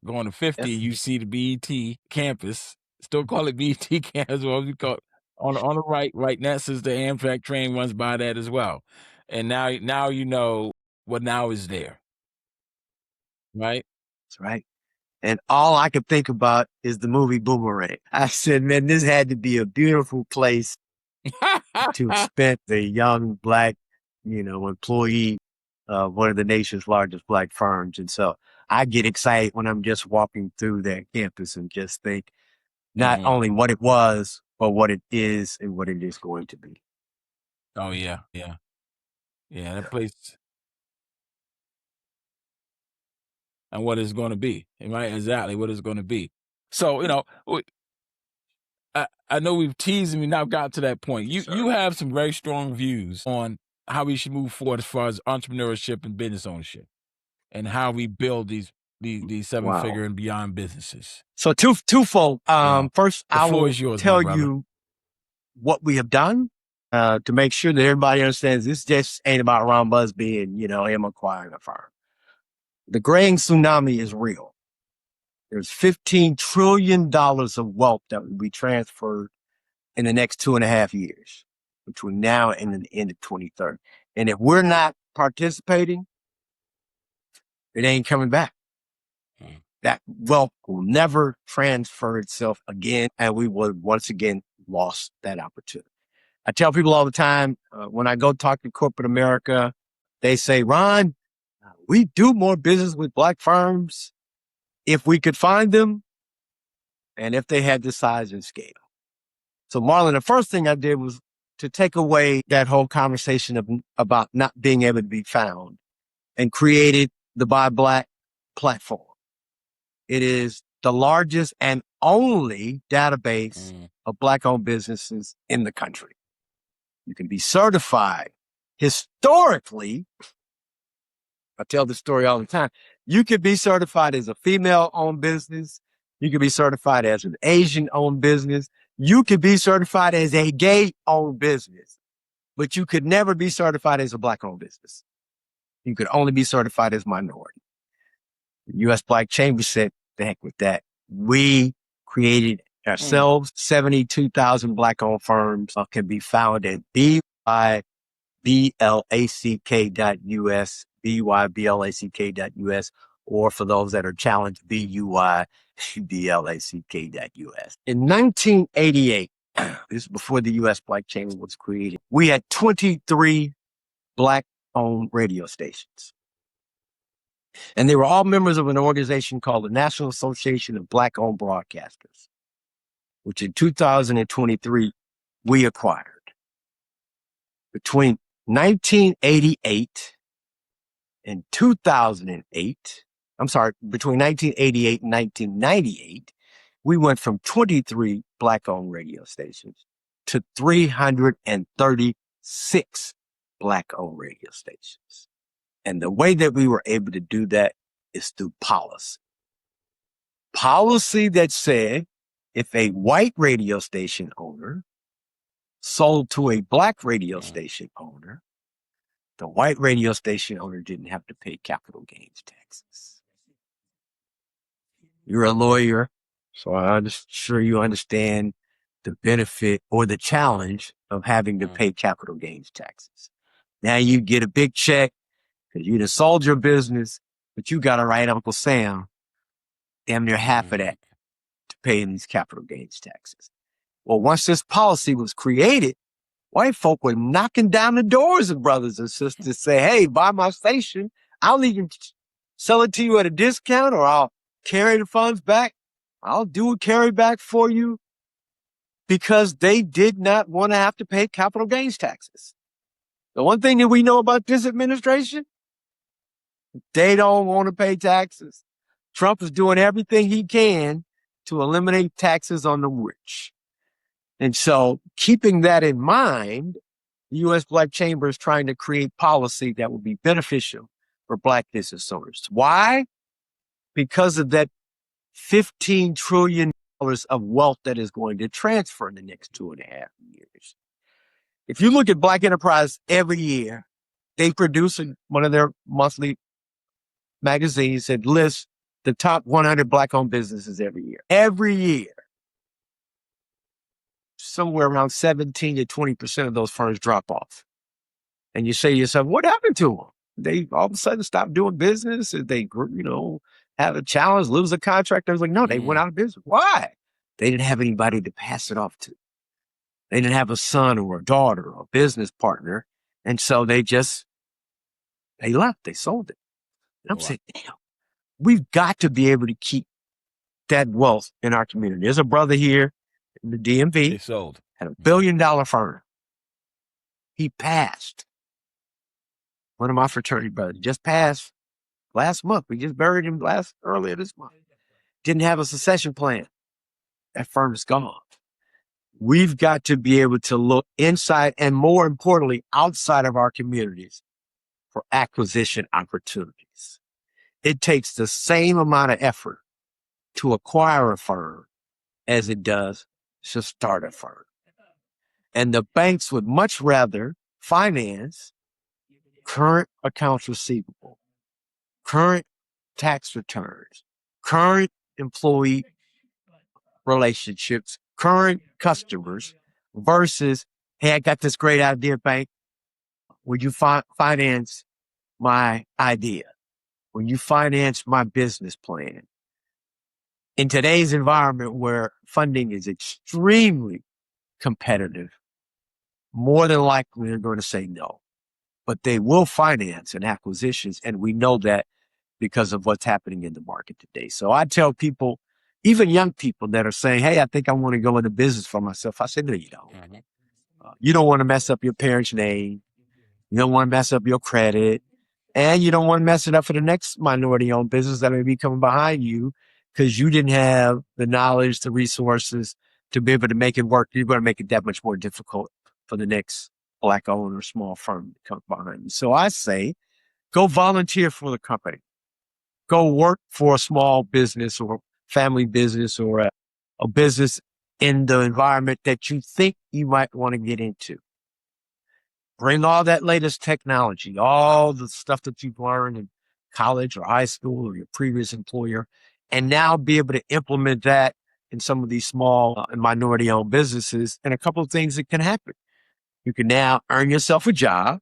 Going to 50, you see the BET campus. Still call it BET campus. Well, we call it on the right next is the Amtrak train runs by that as well. And now you know what now is there, right? That's right. And all I could think about is the movie Boomerang. I said, man, this had to be a beautiful place to spend the young Black, employee of one of the nation's largest Black firms. And so I get excited when I'm just walking through that campus and just think not only what it was, but what it is and what it is going to be. Oh, yeah. That place. And what it's going to be, right? Exactly what it's going to be. So, I know we've teased and we now got to that point. You have some very strong views on how we should move forward as far as entrepreneurship and business ownership, and how we build these 7-figure and beyond businesses. So twofold. First, the I floor will is yours, tell my brother. you what we have done to make sure that everybody understands this just ain't about Ron Busby and him acquiring a firm. The graying tsunami is real. There's $15 trillion of wealth that will be transferred in the next 2.5 years between now and the end of 2030. And if we're not participating, it ain't coming back. That wealth will never transfer itself again, and we will once again lost that opportunity. I tell people all the time, when I go talk to corporate America, they say, Ron, we do more business with Black firms if we could find them and if they had the size and scale. So Marlon, the first thing I did was to take away that whole conversation about not being able to be found and created the Buy Black platform. It is the largest and only database of Black-owned businesses in the country. You can be certified. Historically, I tell this story all the time, you could be certified as a female-owned business. You could be certified as an Asian-owned business. You could be certified as a gay-owned business, but you could never be certified as a Black-owned business. You could only be certified as minority. The U.S. Black Chamber said, the heck with that. We created ourselves. 72,000 Black-owned firms can be found at byblack.us, byblack.us, or for those that are challenged, buyBlack.us. In 1988, this is before the U.S. Black Chamber was created, we had 23 Black-owned radio stations. And they were all members of an organization called the National Association of Black-owned Broadcasters, which in 2023, we acquired. Between 1988 and 2008, between 1988 and 1998, we went from 23 Black-owned radio stations to 336 Black-owned radio stations. And the way that we were able to do that is through policy. Policy that said if a white radio station owner sold to a Black radio station owner, the white radio station owner didn't have to pay capital gains taxes. You're a lawyer, so I'm sure you understand the benefit or the challenge of having to pay capital gains taxes. Now you get a big check because you done sold your business, but you got to write Uncle Sam damn near half of that to pay in these capital gains taxes. Well, once this policy was created, white folk were knocking down the doors of brothers and sisters to say, hey, buy my station. I'll even sell it to you at a discount, or I'll carry the funds back. I'll do a carry back for you, because they did not want to have to pay capital gains taxes. The one thing that we know about this administration, they don't want to pay taxes. Trump is doing everything he can to eliminate taxes on the rich. And so keeping that in mind, the U.S. Black Chamber is trying to create policy that will be beneficial for Black business owners. Why? Because of that $15 trillion of wealth that is going to transfer in the next 2.5 years. If you look at Black Enterprise every year, they produce one of their monthly magazines that lists the top 100 Black-owned businesses every year. Every year. Somewhere around 17 to 20% of those firms drop off. And you say to yourself, what happened to them? They all of a sudden stopped doing business. They, have a challenge, lose a contract. I was like, no, they went out of business. Why? They didn't have anybody to pass it off to. They didn't have a son or a daughter or a business partner. And so they left. They sold it. And I'm saying, damn, we've got to be able to keep that wealth in our community. There's a brother here in the DMV. They sold. Had $1 billion firm. He passed. One of my fraternity brothers just passed last month. We just buried him earlier this month. Didn't have a succession plan. That firm is gone. We've got to be able to look inside and, more importantly, outside of our communities for acquisition opportunities. It takes the same amount of effort to acquire a firm as it does to start a firm. And the banks would much rather finance current accounts receivable, current tax returns, current employee relationships, current customers, versus, hey, I got this great idea, bank. Would you finance my idea? Would you finance my business plan? In today's environment where funding is extremely competitive, more than likely they're going to say no. But they will finance in acquisitions, and we know that because of what's happening in the market today. So I tell people, even young people that are saying, hey, I think I want to go into business for myself. I say, no, you don't. You don't want to mess up your parents' name. You don't want to mess up your credit. And you don't want to mess it up for the next minority owned business that may be coming behind you because you didn't have the knowledge, the resources to be able to make it work. You're going to make it that much more difficult for the next Black owned or small firm to come behind you. So I say, go volunteer for the company. Go work for a small business or family business or a business in the environment that you think you might want to get into. Bring all that latest technology, all the stuff that you've learned in college or high school or your previous employer, and now be able to implement that in some of these small and minority owned businesses. And a couple of things that can happen. You can now earn yourself a job,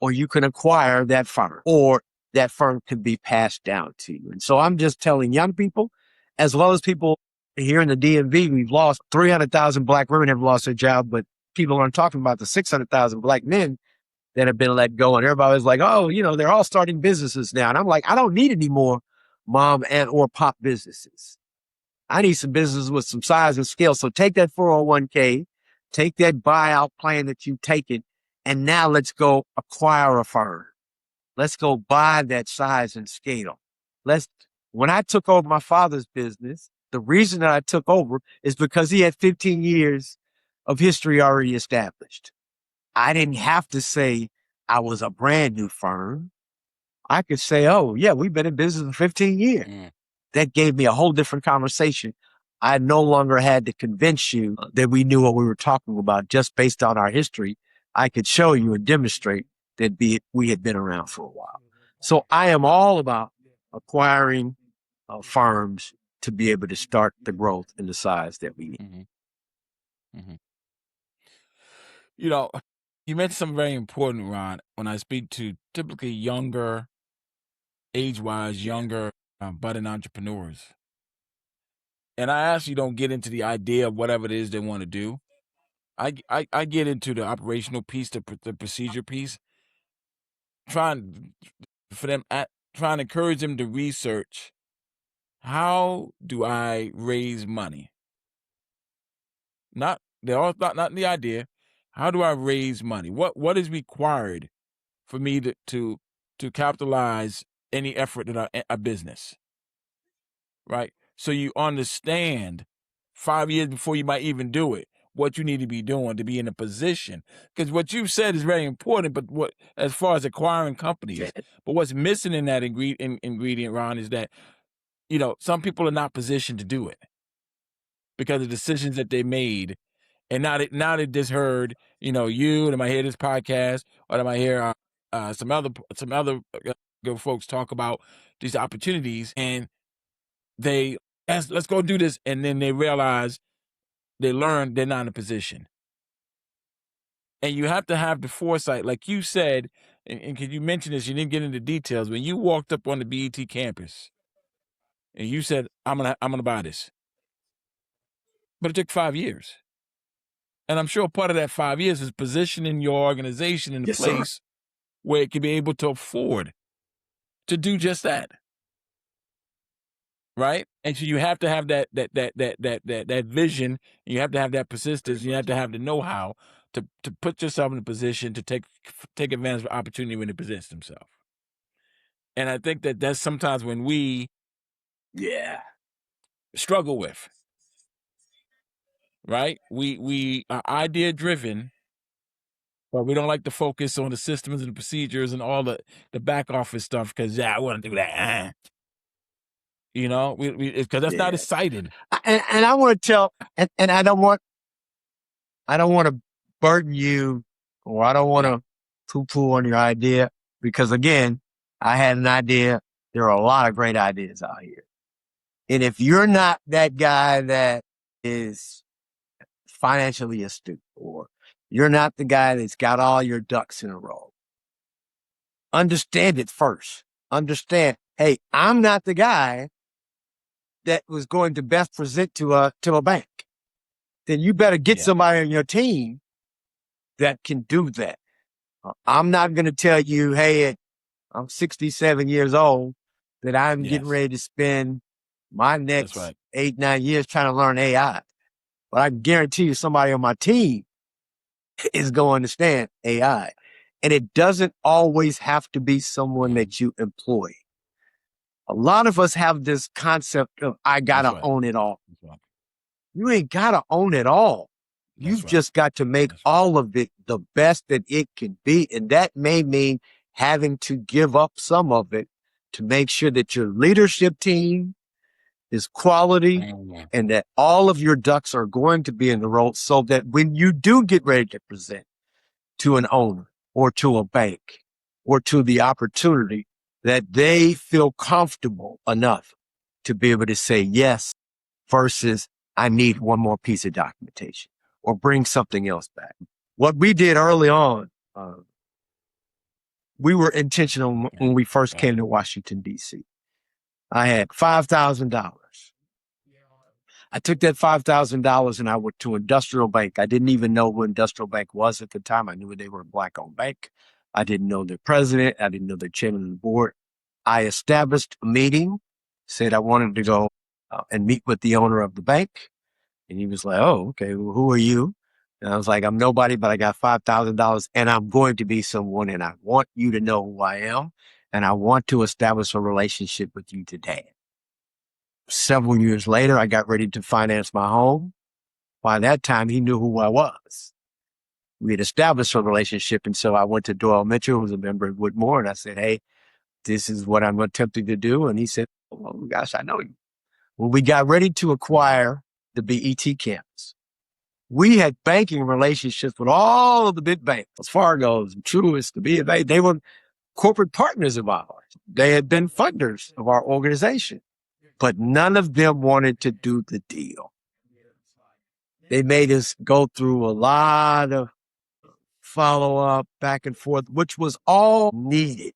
or you can acquire that firm, or that firm can be passed down to you. And so I'm just telling young people, as well as people here in the DMV, we've lost 300,000 Black women have lost their job, but people aren't talking about the 600,000 Black men that have been let go. And everybody's like, oh, they're all starting businesses now. And I'm like, I don't need any more mom and or pop businesses. I need some businesses with some size and scale. So take that 401k, take that buyout plan that you've taken, and now let's go acquire a firm. Let's go buy that size and scale. When I took over my father's business, the reason that I took over is because he had 15 years of history already established. I didn't have to say I was a brand new firm. I could say, oh, yeah, we've been in business for 15 years. That gave me a whole different conversation. I no longer had to convince you that we knew what we were talking about just based on our history. I could show you and demonstrate that we had been around for a while. So I am all about acquiring firms to be able to start the growth and the size that we need. You mentioned something very important, Ron, when I speak to typically younger, age-wise, younger budding entrepreneurs. And I actually don't get into the idea of whatever it is they want to do. I get into the operational piece, the procedure piece, trying to encourage them to research, how do I raise money? Not the idea. How do I raise money? What is required for me to capitalize any effort in a business? Right? So you understand 5 years before you might even do it, what you need to be doing to be in a position. Because what you've said is very important, but as far as acquiring companies, but what's missing in that ingredient, Ron, is that, some people are not positioned to do it because of decisions that they made. And now they just heard, they might hear this podcast, or they might hear some other good folks talk about these opportunities, and let's go do this, and then they realize, they learn they're not in a position. And you have to have the foresight, like you said, and because you mentioned this, you didn't get into details. When you walked up on the BET campus, and you said, I'm gonna buy this, but it took 5 years. And I'm sure part of that 5 years is positioning your organization in a place where it can be able to afford to do just that. Right? And so you have to have that vision, and you have to have that persistence, you have to have the know-how to put yourself in a position to take advantage of opportunity when it presents themselves. And I think that's sometimes when we struggle with. Right? We are idea driven, but we don't like to focus on the systems and the procedures and all the back office stuff because I want to do that. Because that's not exciting. And I want to tell, and I don't want to burden you, or I don't want to poo-poo on your idea, because again, I had an idea. There are a lot of great ideas out here. And if you're not that guy that is financially astute, or you're not the guy that's got all your ducks in a row, understand it first. Understand, hey, I'm not the guy that was going to best present to a bank. Then you better get somebody on your team that can do that. I'm not going to tell you, hey, I'm 67 years old. that I'm getting Yes. ready to spend my That's next right. 8-9 years trying to learn AI. But I guarantee you somebody on my team is going to understand AI. And it doesn't always have to be someone that you employ. A lot of us have this concept of, I got That's to right. own it all. That's right. You ain't got to own it all. That's You've right. just got to make That's right. all of it the best that it can be. And that may mean having to give up some of it to make sure that your leadership team is quality Mhm. and that all of your ducks are going to be in the row so that when you do get ready to present to an owner or to a bank or to the opportunity, that they feel comfortable enough to be able to say yes versus I need one more piece of documentation or bring something else back. What we did early on, we were intentional when we first Right. came to Washington, D.C. I had $5,000. I took that $5,000 and I went to Industrial Bank. I didn't even know who Industrial Bank was at the time. I knew they were a Black-owned bank. I didn't know their president. I didn't know their chairman of the board. I established a meeting, said I wanted to go and meet with the owner of the bank. And he was like, oh, okay, well, who are you? And I was like, I'm nobody, but I got $5,000 and I'm going to be someone and I want you to know who I am. And I want to establish a relationship with you today. Several years later, I got ready to finance my home. By that time, he knew who I was. We had established a relationship. And so I went to Doyle Mitchell, who was a member of Woodmore, and I said, hey, this is what I'm attempting to do. And he said, oh, gosh, I know you. When we got ready to acquire the BET campus, we had banking relationships with all of the big banks, Fargo's, Truist, the B of A. They were corporate partners of ours. They had been funders of our organization, but none of them wanted to do the deal. They made us go through a lot of follow up back and forth, which was all needed.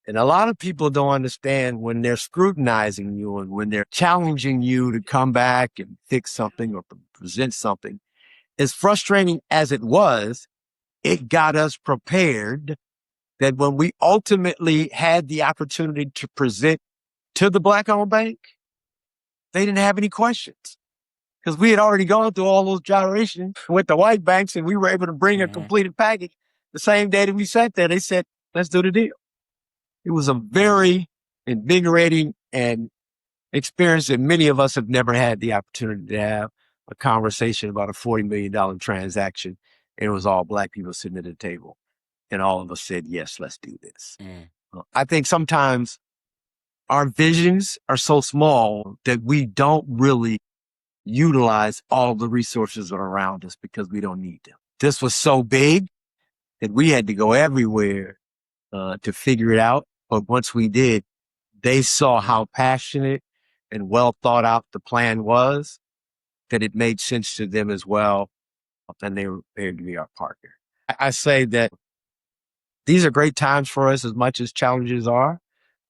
And a lot of people don't understand when they're scrutinizing you and when they're challenging you to come back and fix something or present something. As frustrating as it was, it got us prepared that when we ultimately had the opportunity to present to the Black-owned bank, they didn't have any questions because we had already gone through all those gyrations with the white banks and we were able to bring a completed package the same day that we sat there. They said, let's do the deal. It was a very invigorating and experience that many of us have never had the opportunity to have a conversation about a $40 million transaction. And it was all Black people sitting at the table. And all of us said, yes, let's do this. I think sometimes our visions are so small that we don't really utilize all the resources that are around us because we don't need them. This was so big that we had to go everywhere to figure it out. But once we did, they saw how passionate and well thought out the plan was, that it made sense to them as well. And they were prepared to be our partner. I say that these are great times for us as much as challenges are.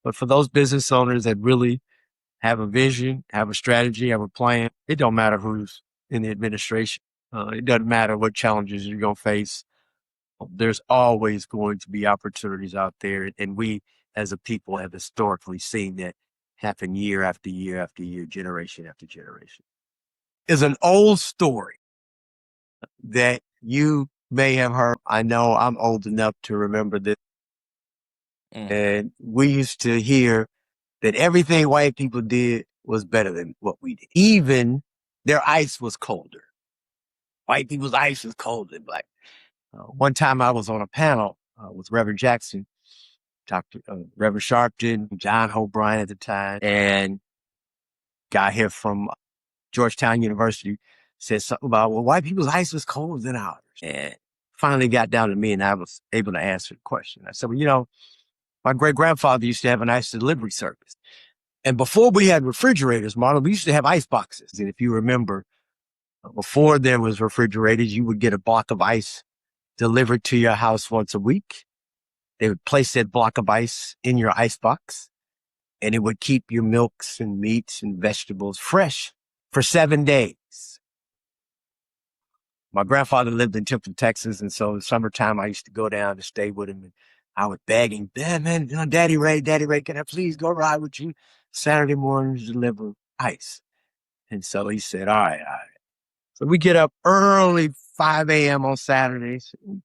But for those business owners that really have a vision, have a strategy, have a plan, it don't matter who's in the administration. It doesn't matter what challenges you're going to face. There's always going to be opportunities out there. And we as a people have historically seen that happen year after year after year, generation after generation. It's an old story that you may have heard. I know I'm old enough to remember this. And we used to hear that everything white people did was better than what we did. Even their ice was colder. White people's ice was colder than black. One time I was on a panel with Reverend Jackson, Dr. Reverend Sharpton, John O'Brien at the time, and guy here from Georgetown University said something about, well, white people's ice was colder than ours. And finally got down to me and I was able to answer the question. I said, well, you know, my great grandfather used to have an ice delivery service. And before we had refrigerators, Marlon, we used to have ice boxes. And if you remember, before there was refrigerators, you would get a block of ice delivered to your house once a week. They would place that block of ice in your ice box and it would keep your milks and meats and vegetables fresh for 7 days. My grandfather lived in Temple, Texas. And so in summertime, I used to go down to stay with him. And I was begging, man, Daddy Ray, can I please go ride with you Saturday morning to deliver ice? And so he said, all right. So we get up early, 5 a.m. on Saturdays, and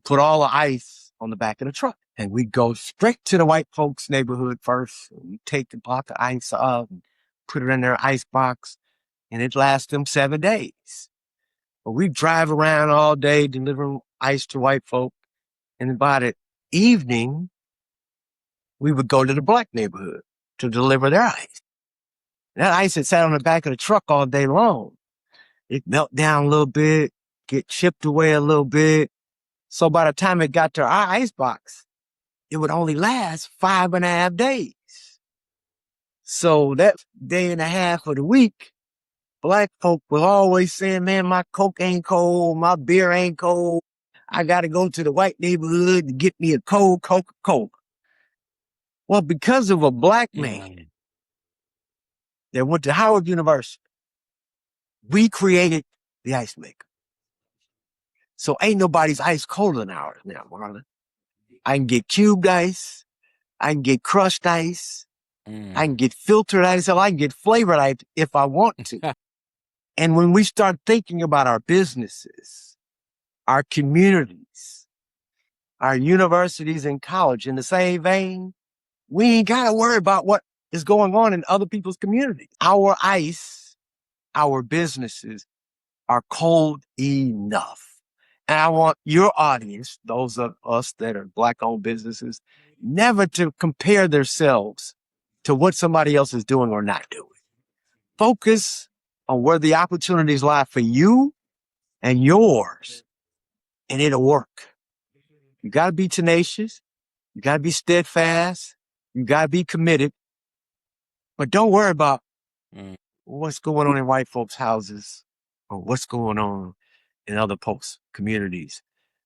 put all the ice on the back of the truck. And we go straight to the white folks' neighborhood first. And we take the block of ice up and put it in their ice box, and it lasts them 7 days. But we drive around all day delivering ice to white folk. And by the evening, we would go to the black neighborhood to deliver their ice. That ice had sat on the back of the truck all day long. It melt down a little bit, get chipped away a little bit. So by the time it got to our ice box, it would only last 5.5 days. So that day and a half of the week, black folk was always saying, man, my Coke ain't cold, my beer ain't cold. I got to go to the white neighborhood to get me a cold Coca-Cola. Well, because of a black man that went to Howard University, we created the ice maker. So ain't nobody's ice colder than ours now, Marlon. I can get cubed ice. I can get crushed ice. I can get filtered ice. I can get flavored ice if I want to. And when we start thinking about our businesses, our communities, our universities and college in the same vein, we ain't got to worry about what is going on in other people's communities. Our ice, our businesses are cold enough. And I want your audience, those of us that are black-owned businesses, never to compare themselves to what somebody else is doing or not doing. Focus on where the opportunities lie for you and yours, and it'll work. You got to be tenacious. You got to be steadfast. You got to be committed. But don't worry about what's going on in white folks' houses or what's going on in other folks' communities.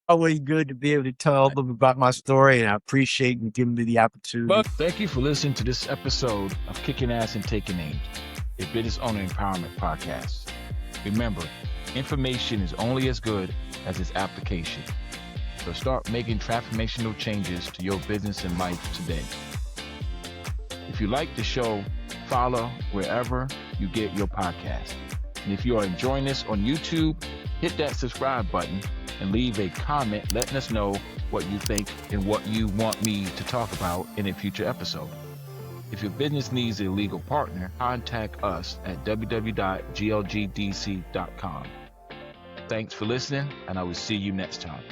Always good to be able to tell them about my story, and I appreciate you giving me the opportunity. But thank you for listening to this episode of Kicking Ass and Taking Names, a business owner empowerment podcast. Remember, information is only as good as its application. So start making transformational changes to your business and life today. If you like the show, follow wherever you get your podcast. And if you are enjoying this on YouTube, hit that subscribe button and leave a comment letting us know what you think and what you want me to talk about in a future episode. If your business needs a legal partner, contact us at www.glgdc.com. Thanks for listening, and I will see you next time.